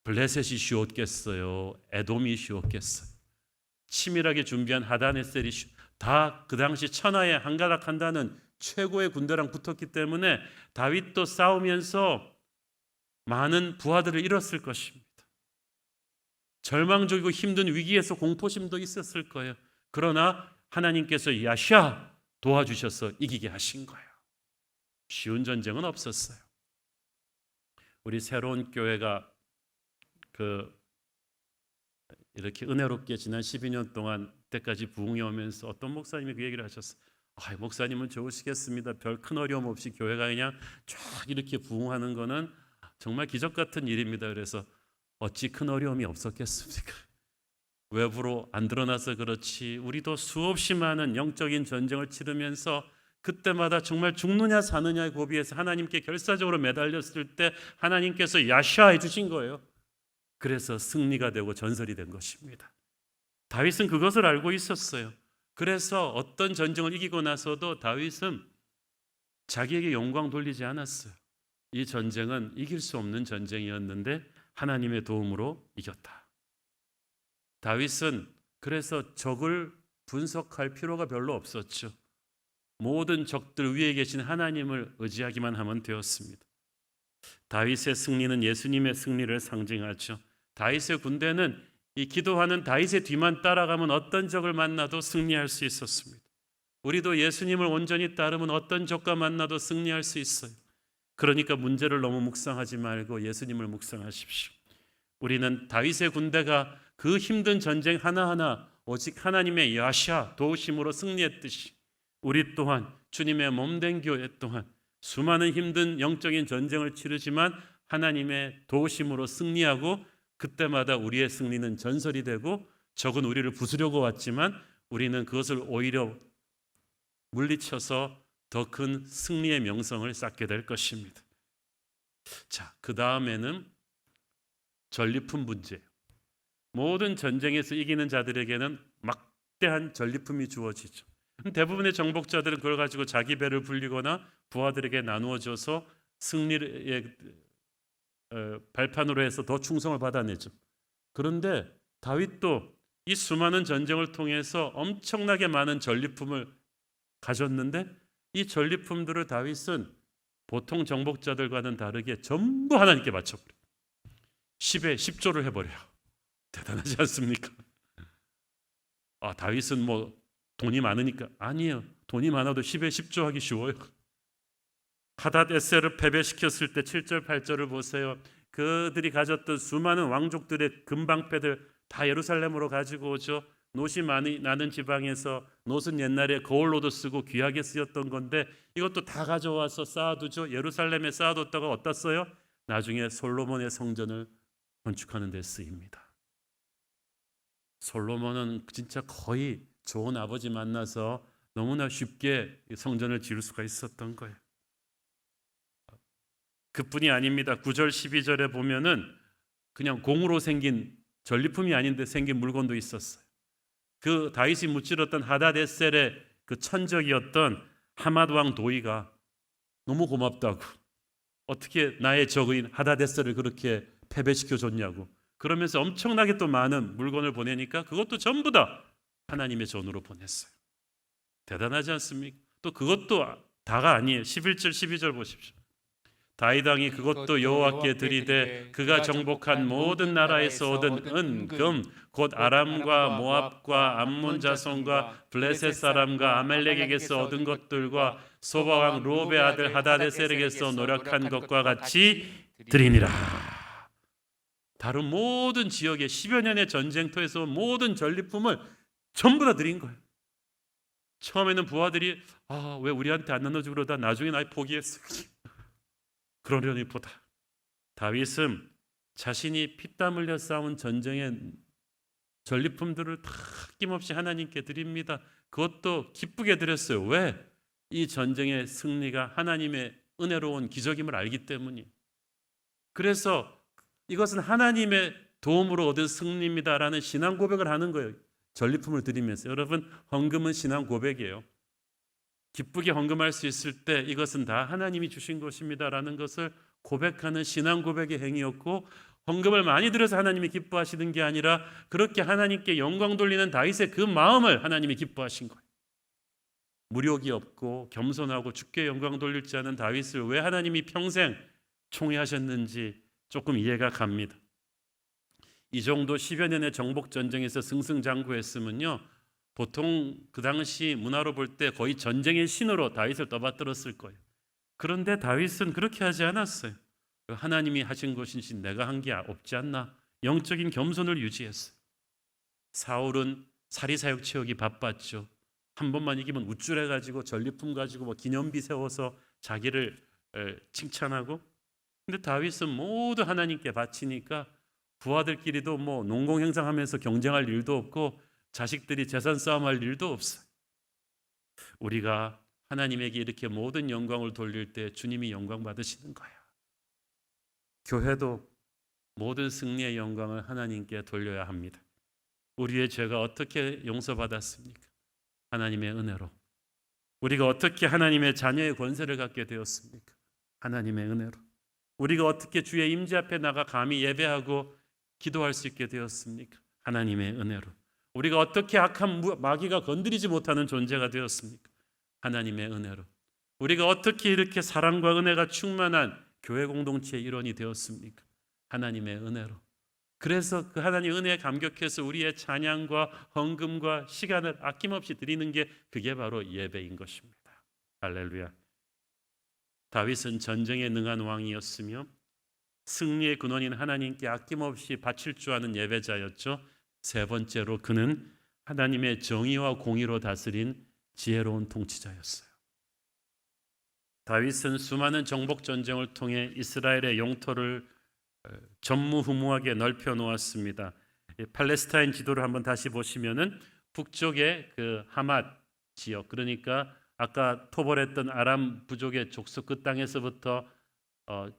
블레셋이 쉬웠겠어요? 에돔이 쉬웠겠어요? 치밀하게 준비한 하다네셀이 다 그 당시 천하에 한가닥한다는 최고의 군대랑 붙었기 때문에 다윗도 싸우면서 많은 부하들을 잃었을 것입니다. 절망적이고 힘든 위기에서 공포심도 있었을 거예요. 그러나 하나님께서 야샤 도와주셔서 이기게 하신 거예요. 쉬운 전쟁은 없었어요. 우리 새로운 교회가 이렇게 은혜롭게 지난 12년 동안 때까지 부흥이 오면서 어떤 목사님이 그 얘기를 하셨어요. 목사님은 좋으시겠습니다. 별 큰 어려움 없이 교회가 그냥 쫙 이렇게 부흥하는 거는 정말 기적 같은 일입니다. 그래서 어찌 큰 어려움이 없었겠습니까? 외부로 안 드러나서 그렇지 우리도 수없이 많은 영적인 전쟁을 치르면서 그때마다 정말 죽느냐 사느냐의 고비에서 하나님께 결사적으로 매달렸을 때 하나님께서 야샤 해주신 거예요. 그래서 승리가 되고 전설이 된 것입니다. 다윗은 그것을 알고 있었어요. 그래서 어떤 전쟁을 이기고 나서도 다윗은 자기에게 영광 돌리지 않았어요. 이 전쟁은 이길 수 없는 전쟁이었는데 하나님의 도움으로 이겼다. 다윗은 그래서 적을 분석할 필요가 별로 없었죠. 모든 적들 위에 계신 하나님을 의지하기만 하면 되었습니다. 다윗의 승리는 예수님의 승리를 상징하죠. 다윗의 군대는 이 기도하는 다윗의 뒤만 따라가면 어떤 적을 만나도 승리할 수 있었습니다. 우리도 예수님을 온전히 따르면 어떤 적과 만나도 승리할 수 있어요. 그러니까 문제를 너무 묵상하지 말고 예수님을 묵상하십시오. 우리는 다윗의 군대가 그 힘든 전쟁 하나하나 오직 하나님의 야샤 도우심으로 승리했듯이 우리 또한 주님의 몸된 교회 또한 수많은 힘든 영적인 전쟁을 치르지만 하나님의 도우심으로 승리하고 그때마다 우리의 승리는 전설이 되고 적은 우리를 부수려고 왔지만 우리는 그것을 오히려 물리쳐서 더 큰 승리의 명성을 쌓게 될 것입니다. 자, 그 다음에는 전리품 문제예요. 모든 전쟁에서 이기는 자들에게는 막대한 전리품이 주어지죠. 대부분의 정복자들은 그걸 가지고 자기 배를 불리거나 부하들에게 나누어 줘서 승리의 발판으로 해서 더 충성을 받아내죠. 그런데 다윗도 이 수많은 전쟁을 통해서 엄청나게 많은 전리품을 가졌는데 이 전리품들을 다윗은 보통 정복자들과는 다르게 전부 하나님께 바쳐버려요. 10에 10조를 해버려요. 대단하지 않습니까? 다윗은 뭐 돈이 많으니까 아니에요. 돈이 많아도 10에 10조 하기 쉬워요. 하닷에셀을 패배시켰을 때 7절 8절을 보세요. 그들이 가졌던 수많은 왕족들의 금방패들 다 예루살렘으로 가지고 오죠. 노시 많이 나는 지방에서 노은 옛날에 거울로도 쓰고 귀하게 쓰였던 건데 이것도 다 가져와서 쌓아두죠. 예루살렘에 쌓아뒀다가 어디다 써요? 나중에 솔로몬의 성전을 건축하는 데 쓰입니다. 솔로몬은 진짜 거의 좋은 아버지 만나서 너무나 쉽게 성전을 지을 수가 있었던 거예요. 그뿐이 아닙니다. 9절 12절에 보면은 그냥 공으로 생긴 전리품이 아닌데 생긴 물건도 있었어요. 그 다윗이 무찔렀던 하닷에셀의 그 천적이었던 하맛 왕 도이가 너무 고맙다고 어떻게 나의 적인 하닷에셀을 그렇게 패배시켜 줬냐고 그러면서 엄청나게 또 많은 물건을 보내니까 그것도 전부 다 하나님의 전으로 보냈어요. 대단하지 않습니까? 또 그것도 다가 아니에요. 11절 12절 보십시오. 다윗 왕이 그것도 여호와께 드리되 그가 정복한 모든 나라에서 얻은 은, 금, 곧 아람과 모압과 암몬 자손과 블레셋 사람과 아말렉에게서 얻은 것들과 소바 왕 르홉의 아들 하닷에셀에게서 노력한 것과 같이 드리니라. 다른 모든 지역의 10여 년의 전쟁터에서 모든 전리품을 전부 다 드린 거예요. 처음에는 부하들이 왜 우리한테 안 나눠주고 그러다 나중에 나 포기했어. 그러려니 보다 다윗은 자신이 피땀 흘려 싸운 전쟁의 전리품들을 다 아낌없이 하나님께 드립니다. 그것도 기쁘게 드렸어요. 왜? 이 전쟁의 승리가 하나님의 은혜로운 기적임을 알기 때문이에요. 그래서 이것은 하나님의 도움으로 얻은 승리입니다라는 신앙 고백을 하는 거예요. 전리품을 드리면서. 여러분, 헌금은 신앙 고백이에요. 기쁘게 헌금할 수 있을 때 이것은 다 하나님이 주신 것입니다라는 것을 고백하는 신앙 고백의 행위였고, 헌금을 많이 들여서 하나님이 기뻐하시는 게 아니라 그렇게 하나님께 영광 돌리는 다윗의 그 마음을 하나님이 기뻐하신 거예요. 무력이 없고 겸손하고 주께 영광 돌릴 줄 아는 다윗을 왜 하나님이 평생 총애하셨는지 조금 이해가 갑니다. 이 정도 10여 년의 정복 전쟁에서 승승장구했으면요, 보통 그 당시 문화로 볼 때 거의 전쟁의 신으로 다윗을 떠받들었을 거예요. 그런데 다윗은 그렇게 하지 않았어요. 하나님이 하신 것이지 내가 한 게 없지 않나, 영적인 겸손을 유지했어요. 사울은 사리사욕 채우기 바빴죠. 한 번만 이기면 우쭐해가지고 전리품 가지고 뭐 기념비 세워서 자기를 칭찬하고, 근데 다윗은 모두 하나님께 바치니까 부하들끼리도 뭐 농공행상하면서 경쟁할 일도 없고 자식들이 재산 싸움할 일도 없어요. 우리가 하나님에게 이렇게 모든 영광을 돌릴 때 주님이 영광 받으시는 거야. 교회도 모든 승리의 영광을 하나님께 돌려야 합니다. 우리의 죄가 어떻게 용서받았습니까? 하나님의 은혜로. 우리가 어떻게 하나님의 자녀의 권세를 갖게 되었습니까? 하나님의 은혜로. 우리가 어떻게 주의 임재 앞에 나가 감히 예배하고 기도할 수 있게 되었습니까? 하나님의 은혜로. 우리가 어떻게 악한 마귀가 건드리지 못하는 존재가 되었습니까? 하나님의 은혜로. 우리가 어떻게 이렇게 사랑과 은혜가 충만한 교회 공동체의 일원이 되었습니까? 하나님의 은혜로. 그래서 그 하나님의 은혜에 감격해서 우리의 찬양과 헌금과 시간을 아낌없이 드리는 게 그게 바로 예배인 것입니다. 할렐루야. 다윗은 전쟁에 능한 왕이었으며 승리의 근원인 하나님께 아낌없이 바칠 줄 아는 예배자였죠. 세 번째로 그는 하나님의 정의와 공의로 다스린 지혜로운 통치자였어요. 다윗은 수많은 정복 전쟁을 통해 이스라엘의 영토를 전무후무하게 넓혀 놓았습니다. 팔레스타인 지도를 한번 다시 보시면은 북쪽의 그 하맛 지역, 그러니까 아까 토벌했던 아람 부족의 족속 그 땅에서부터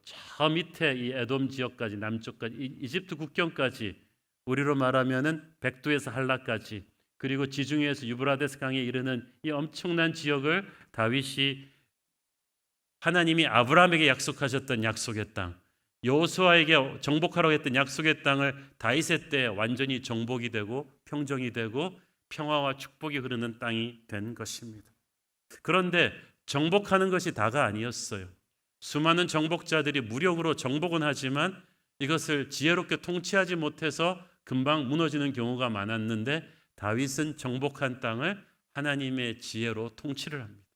저 밑에 이 에돔 지역까지, 남쪽까지, 이집트 국경까지, 우리로 말하면은 백두에서 할라까지, 그리고 지중해에서 유브라데스 강에 이르는 이 엄청난 지역을 다윗이 하나님이 아브라함에게 약속하셨던 약속의 땅, 여호수아에게 정복하라고 했던 약속의 땅을 다윗의 때 완전히 정복이 되고 평정이 되고 평화와 축복이 흐르는 땅이 된 것입니다. 그런데 정복하는 것이 다가 아니었어요. 수많은 정복자들이 무력으로 정복은 하지만 이것을 지혜롭게 통치하지 못해서 금방 무너지는 경우가 많았는데 다윗은 정복한 땅을 하나님의 지혜로 통치를 합니다.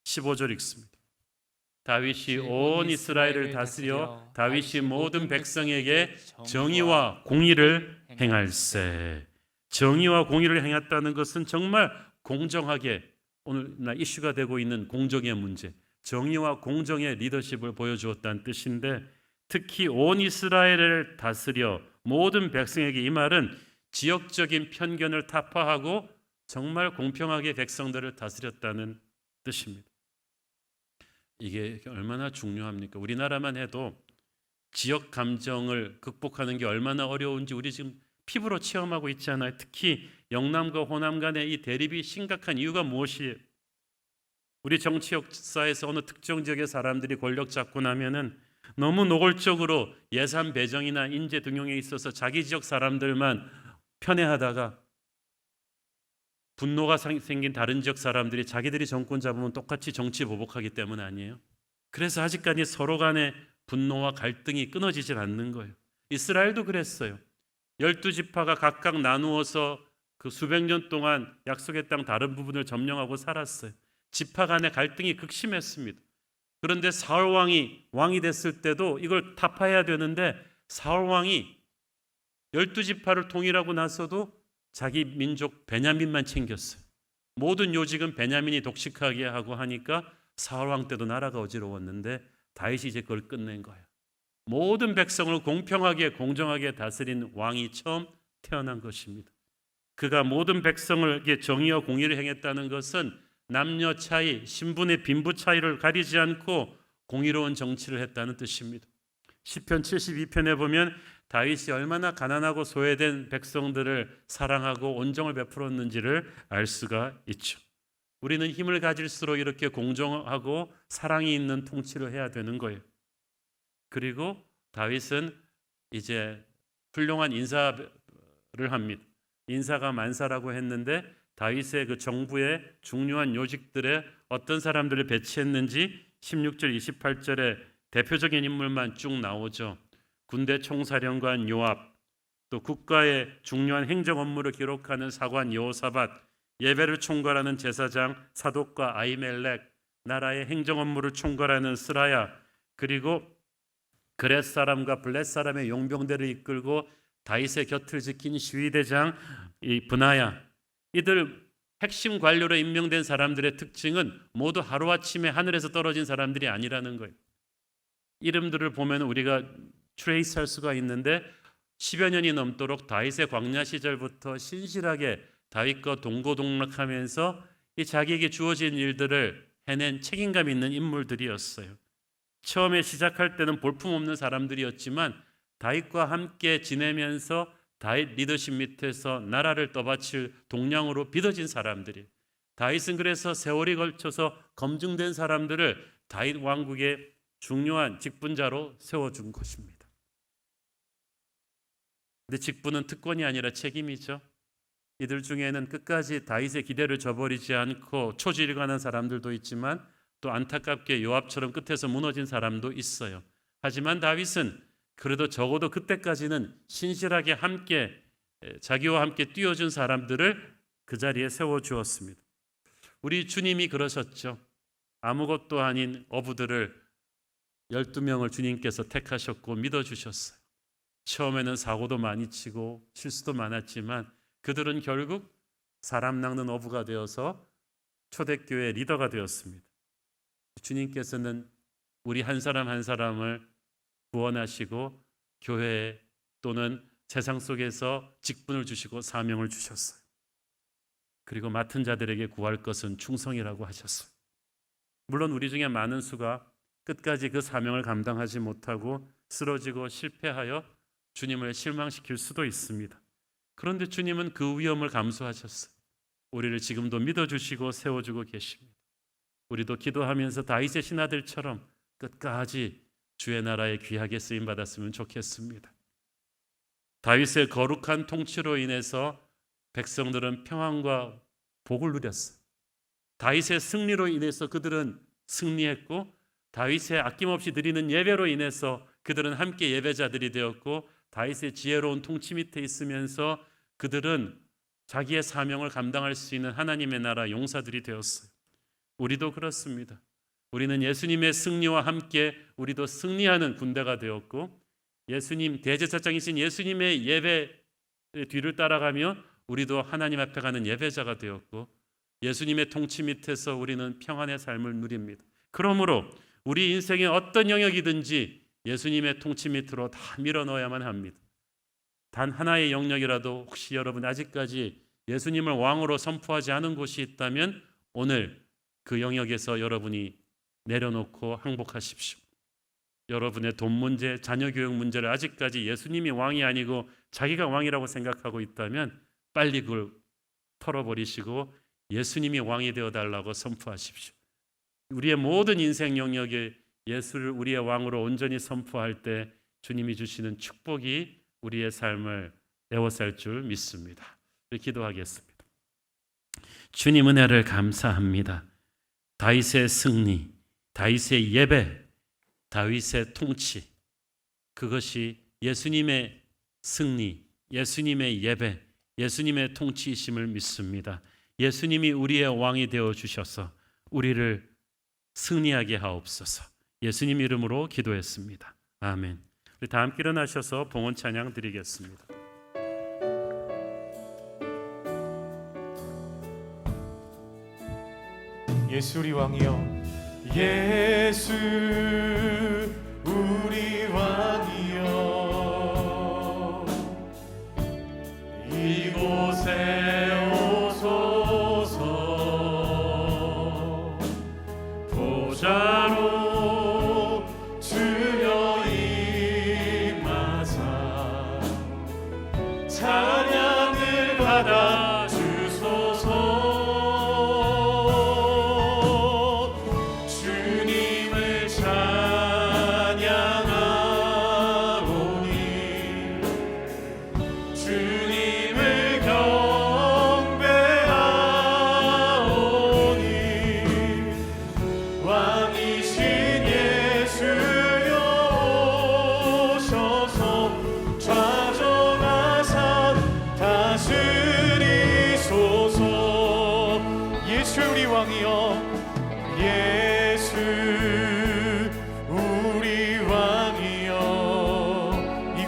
15절 읽습니다. 다윗이 온 이스라엘을 다스려 다윗이 모든 백성에게 정의와 공의를 행할세. 정의와 공의를 행했다는 것은 정말 공정하게 오늘날 이슈가 되고 있는 공정의 문제, 정의와 공정의 리더십을 보여주었다는 뜻인데, 특히 온 이스라엘을 다스려 모든 백성에게, 이 말은 지역적인 편견을 타파하고 정말 공평하게 백성들을 다스렸다는 뜻입니다. 이게 얼마나 중요합니까? 우리나라만 해도 지역 감정을 극복하는 게 얼마나 어려운지 우리 지금 피부로 체험하고 있잖아요. 특히 영남과 호남 간의 이 대립이 심각한 이유가 무엇이에요? 우리 정치 역사에서 어느 특정 지역의 사람들이 권력 잡고 나면은 너무 노골적으로 예산 배정이나 인재 등용에 있어서 자기 지역 사람들만 편애하다가 분노가 생긴 다른 지역 사람들이 자기들이 정권 잡으면 똑같이 정치 보복하기 때문 아니에요? 그래서 아직까지 서로 간의 분노와 갈등이 끊어지질 않는 거예요. 이스라엘도 그랬어요. 12지파가 각각 나누어서 그 수백 년 동안 약속의 땅 다른 부분을 점령하고 살았어요. 지파 간의 갈등이 극심했습니다. 그런데 사울 왕이 됐을 때도 이걸 타파해야 되는데 사울 왕이 12지파를 통일하고 나서도 자기 민족 베냐민만 챙겼어요. 모든 요직은 베냐민이 독식하게 하고 하니까 사울 왕 때도 나라가 어지러웠는데 다윗이 이제 그걸 끝낸 거예요. 모든 백성을 공평하게 공정하게 다스린 왕이 처음 태어난 것입니다. 그가 모든 백성에게 정의와 공의를 행했다는 것은 남녀 차이, 신분의 빈부 차이를 가리지 않고 공의로운 정치를 했다는 뜻입니다. 시편 72편에 보면 다윗이 얼마나 가난하고 소외된 백성들을 사랑하고 온정을 베풀었는지를 알 수가 있죠. 우리는 힘을 가질수록 이렇게 공정하고 사랑이 있는 통치를 해야 되는 거예요. 그리고 다윗은 이제 훌륭한 인사를 합니다. 인사가 만사라고 했는데 다윗의 그 정부의 중요한 요직들에 어떤 사람들을 배치했는지 16절 28절에 대표적인 인물만 쭉 나오죠. 군대 총사령관 요압, 또 국가의 중요한 행정 업무를 기록하는 사관 여호사밧, 예배를 총괄하는 제사장 사독과 아히멜렉, 나라의 행정 업무를 총괄하는 스라야, 그리고 그렛 사람과 블렛 사람의 용병대를 이끌고 다윗의 곁을 지킨 시위대장 이 브나야, 이들 핵심 관료로 임명된 사람들의 특징은 모두 하루아침에 하늘에서 떨어진 사람들이 아니라는 거예요. 이름들을 보면 우리가 트레이스할 수가 있는데 10여 년이 넘도록 다윗의 광야 시절부터 신실하게 다윗과 동고동락하면서 이 자기에게 주어진 일들을 해낸 책임감 있는 인물들이었어요. 처음에 시작할 때는 볼품없는 사람들이었지만 다윗과 함께 지내면서 다윗 리더십 밑에서 나라를 떠받칠 동량으로 빚어진 사람들이, 다윗은 그래서 세월이 걸쳐서 검증된 사람들을 다윗 왕국의 중요한 직분자로 세워준 것입니다. 근데 직분은 특권이 아니라 책임이죠. 이들 중에는 끝까지 다윗의 기대를 저버리지 않고 초지일관한 사람들도 있지만 또 안타깝게 요압처럼 끝에서 무너진 사람도 있어요. 하지만 다윗은 그래도 적어도 그때까지는 신실하게 함께 자기와 함께 뛰어준 사람들을 그 자리에 세워주었습니다. 우리 주님이 그러셨죠. 아무것도 아닌 어부들을 12명을 주님께서 택하셨고 믿어주셨어요. 처음에는 사고도 많이 치고 실수도 많았지만 그들은 결국 사람 낚는 어부가 되어서 초대교회 리더가 되었습니다. 주님께서는 우리 한 사람 한 사람을 구원하시고 교회 또는 세상 속에서 직분을 주시고 사명을 주셨어요. 그리고 맡은 자들에게 구할 것은 충성이라고 하셨어요. 물론 우리 중에 많은 수가 끝까지 그 사명을 감당하지 못하고 쓰러지고 실패하여 주님을 실망시킬 수도 있습니다. 그런데 주님은 그 위험을 감수하셨어요. 우리를 지금도 믿어주시고 세워주고 계십니다. 우리도 기도하면서 다윗의 신하들처럼 끝까지 주의 나라에 귀하게 쓰임받았으면 좋겠습니다. 다윗의 거룩한 통치로 인해서 백성들은 평안과 복을 누렸어요. 다윗의 승리로 인해서 그들은 승리했고, 다윗의 아낌없이 드리는 예배로 인해서 그들은 함께 예배자들이 되었고, 다윗의 지혜로운 통치 밑에 있으면서 그들은 자기의 사명을 감당할 수 있는 하나님의 나라 용사들이 되었어요. 우리도 그렇습니다. 우리는 예수님의 승리와 함께 우리도 승리하는 군대가 되었고, 예수님 대제사장이신 예수님의 예배 뒤를 따라가며 우리도 하나님 앞에 가는 예배자가 되었고, 예수님의 통치 밑에서 우리는 평안의 삶을 누립니다. 그러므로 우리 인생의 어떤 영역이든지 예수님의 통치 밑으로 다 밀어넣어야만 합니다. 단 하나의 영역이라도 혹시 여러분 아직까지 예수님을 왕으로 선포하지 않은 곳이 있다면 오늘 그 영역에서 여러분이 내려놓고 항복하십시오. 여러분의 돈 문제, 자녀 교육 문제를 아직까지 예수님이 왕이 아니고 자기가 왕이라고 생각하고 있다면 빨리 그걸 털어버리시고 예수님이 왕이 되어달라고 선포하십시오. 우리의 모든 인생 영역에 예수를 우리의 왕으로 온전히 선포할 때 주님이 주시는 축복이 우리의 삶을 에워쌀 줄 믿습니다. 기도하겠습니다. 주님 은혜를 감사합니다. 다윗의 승리, 다윗의 예배, 다윗의 통치, 그것이 예수님의 승리, 예수님의 예배, 예수님의 통치이심을 믿습니다. 예수님이 우리의 왕이 되어 주셔서 우리를 승리하게 하옵소서. 예수님 이름으로 기도했습니다. 아멘. 우리 다 함께 일어나셔서 봉헌 찬양 드리겠습니다. 예수 우리 왕이여, 예수 우리 왕이여, 이곳에 오소서. 보좌로 주여 임하사 찬양을 받아 주소서. 좌정하사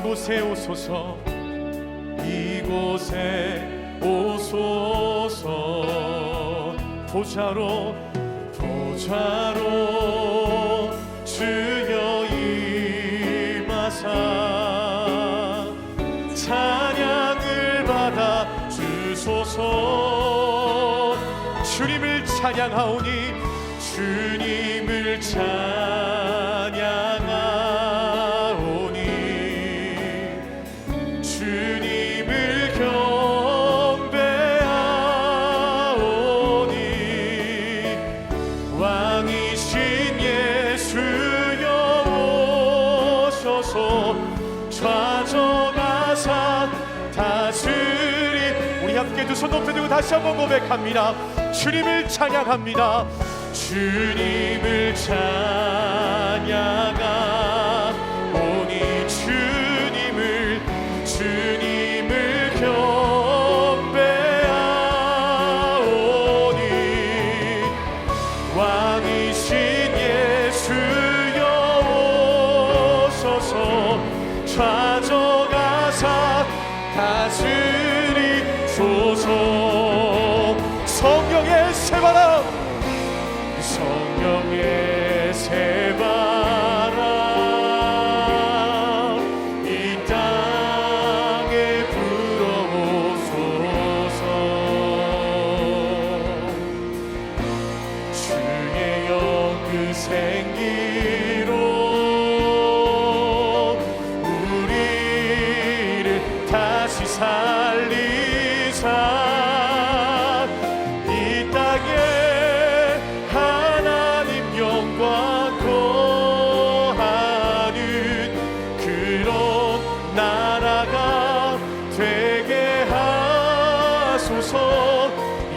이곳에 오소서 이곳에 오소서 보좌로 주여 임하사 찬양을 받아 주소서 주님을 찬양하오니 주님을 찬양하오니 주님을 경배하오니 왕이신 예수여 오셔서 좌정하사 다스리 우리 함께 두 손 높여들고 다시 한번 고백합니다. 주님을 찬양합니다. 주님을 찬양하오니 주님을 경배하오니 왕이신 예수여 오소서 좌정하사 다스리소서 성령의 새바람 성령의 새바람 이 땅에 불어오소서 주의 영 그 생기로 우리를 다시 살리사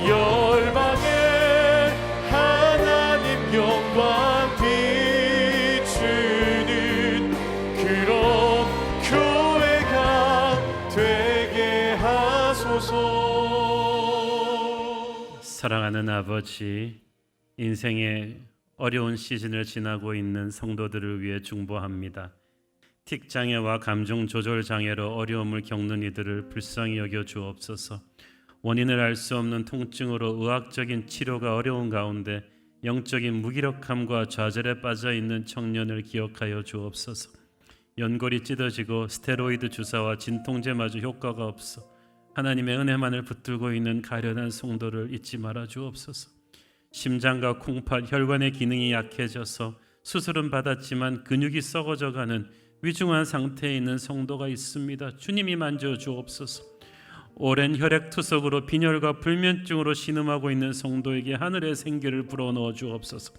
열방에 하나님 영광 비추는 그런 교회가 되게 하소서. 사랑하는 아버지, 인생의 어려운 시즌을 지나고 있는 성도들을 위해 중보합니다. 틱장애와 감정 조절 장애로 어려움을 겪는 이들을 불쌍히 여겨 주옵소서. 원인을 알 수 없는 통증으로 의학적인 치료가 어려운 가운데 영적인 무기력함과 좌절에 빠져 있는 청년을 기억하여 주옵소서. 연골이 찢어지고 스테로이드 주사와 진통제마저 효과가 없어 하나님의 은혜만을 붙들고 있는 가련한 성도를 잊지 말아 주옵소서. 심장과 콩팥, 혈관의 기능이 약해져서 수술은 받았지만 근육이 썩어져가는 위중한 상태에 있는 성도가 있습니다. 주님이 만져 주옵소서. 오랜 혈액투석으로 빈혈과 불면증으로 신음하고 있는 성도에게 하늘의 생기를 불어넣어 주옵소서.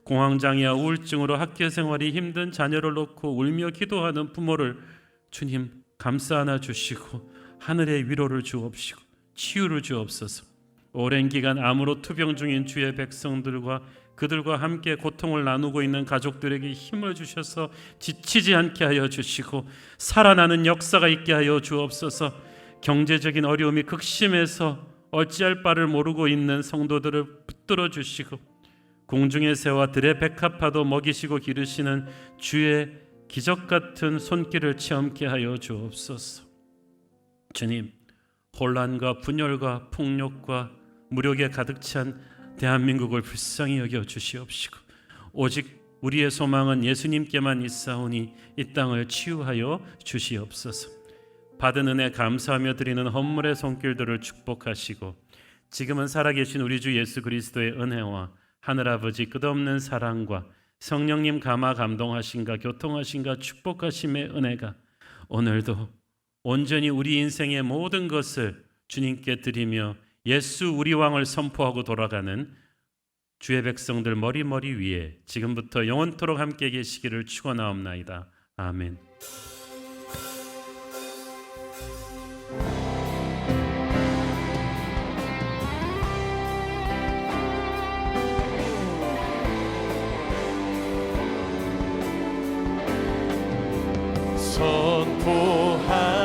공황장애와 우울증으로 학교 생활이 힘든 자녀를 놓고 울며 기도하는 부모를 주님 감싸 안아 주시고 하늘의 위로를 주옵시고 치유를 주옵소서. 오랜 기간 암으로 투병 중인 주의 백성들과 그들과 함께 고통을 나누고 있는 가족들에게 힘을 주셔서 지치지 않게 하여 주시고 살아나는 역사가 있게 하여 주옵소서. 경제적인 어려움이 극심해서 어찌할 바를 모르고 있는 성도들을 붙들어 주시고 공중의 새와 들의 백합화도 먹이시고 기르시는 주의 기적 같은 손길을 체험케 하여 주옵소서. 주님, 혼란과 분열과 폭력과 무력에 가득 찬 대한민국을 불쌍히 여겨 주시옵시고 오직 우리의 소망은 예수님께만 있사오니 이 땅을 치유하여 주시옵소서. 받은 은혜 감사하며 드리는 헌물의 손길들을 축복하시고 지금은 살아계신 우리 주 예수 그리스도의 은혜와 하늘아버지 끝없는 사랑과 성령님 감화 감동하신가 교통하신가 축복하심의 은혜가 오늘도 온전히 우리 인생의 모든 것을 주님께 드리며 예수 우리 왕을 선포하고 돌아가는 주의 백성들 머리 위에 지금부터 영원토록 함께 계시기를 축원하옵나이다. 아멘.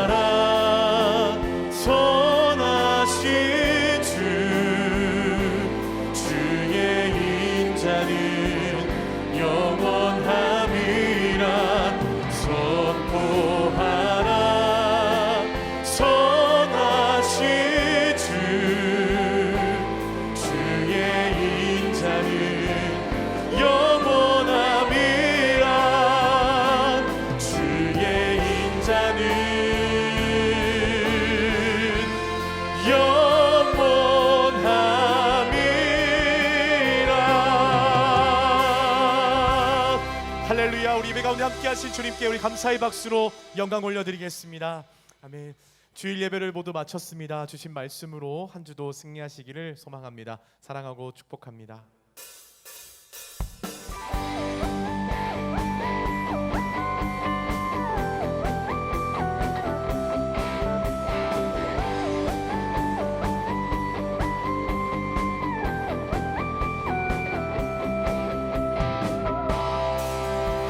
선포하라 선하신 주의 인자는 영원함이라 선포 함께하신 주님께 우리 감사의 박수로 영광 올려드리겠습니다. 아멘. 주일 예배를 모두 마쳤습니다. 주신 말씀으로 한 주도 승리하시기를 소망합니다. 사랑하고 축복합니다.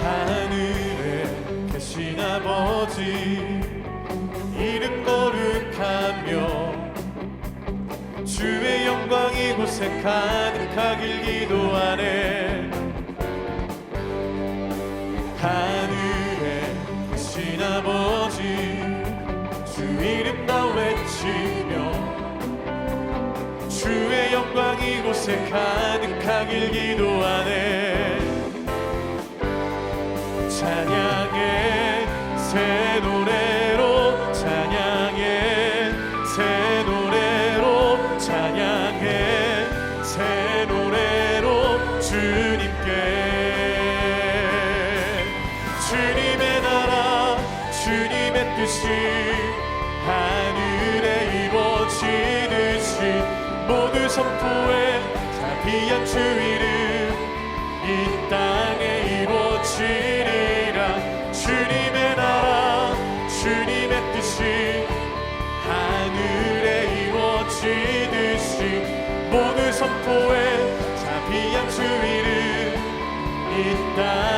하늘에 계신 아버지 이름 거룩하며 주의 영광이 이곳에 가득하길 기도하네. 하늘에 계신 아버지 주 이름 다 외치며 주의 영광이 이곳에 가득하길 기도하네. 찬양의 새 노래로 찬양의 새 노래로 찬양의 새 노래로 주님께 주님의 나라 주님의 뜻이 하늘에 이루어지듯이 모두 선포해 자비한 주 이름 이 땅에 이루어지리라. 주님의 나라 주님의 뜻이 하늘에 이루어지듯이 모두 선포해 자비한 주 이름 이 땅에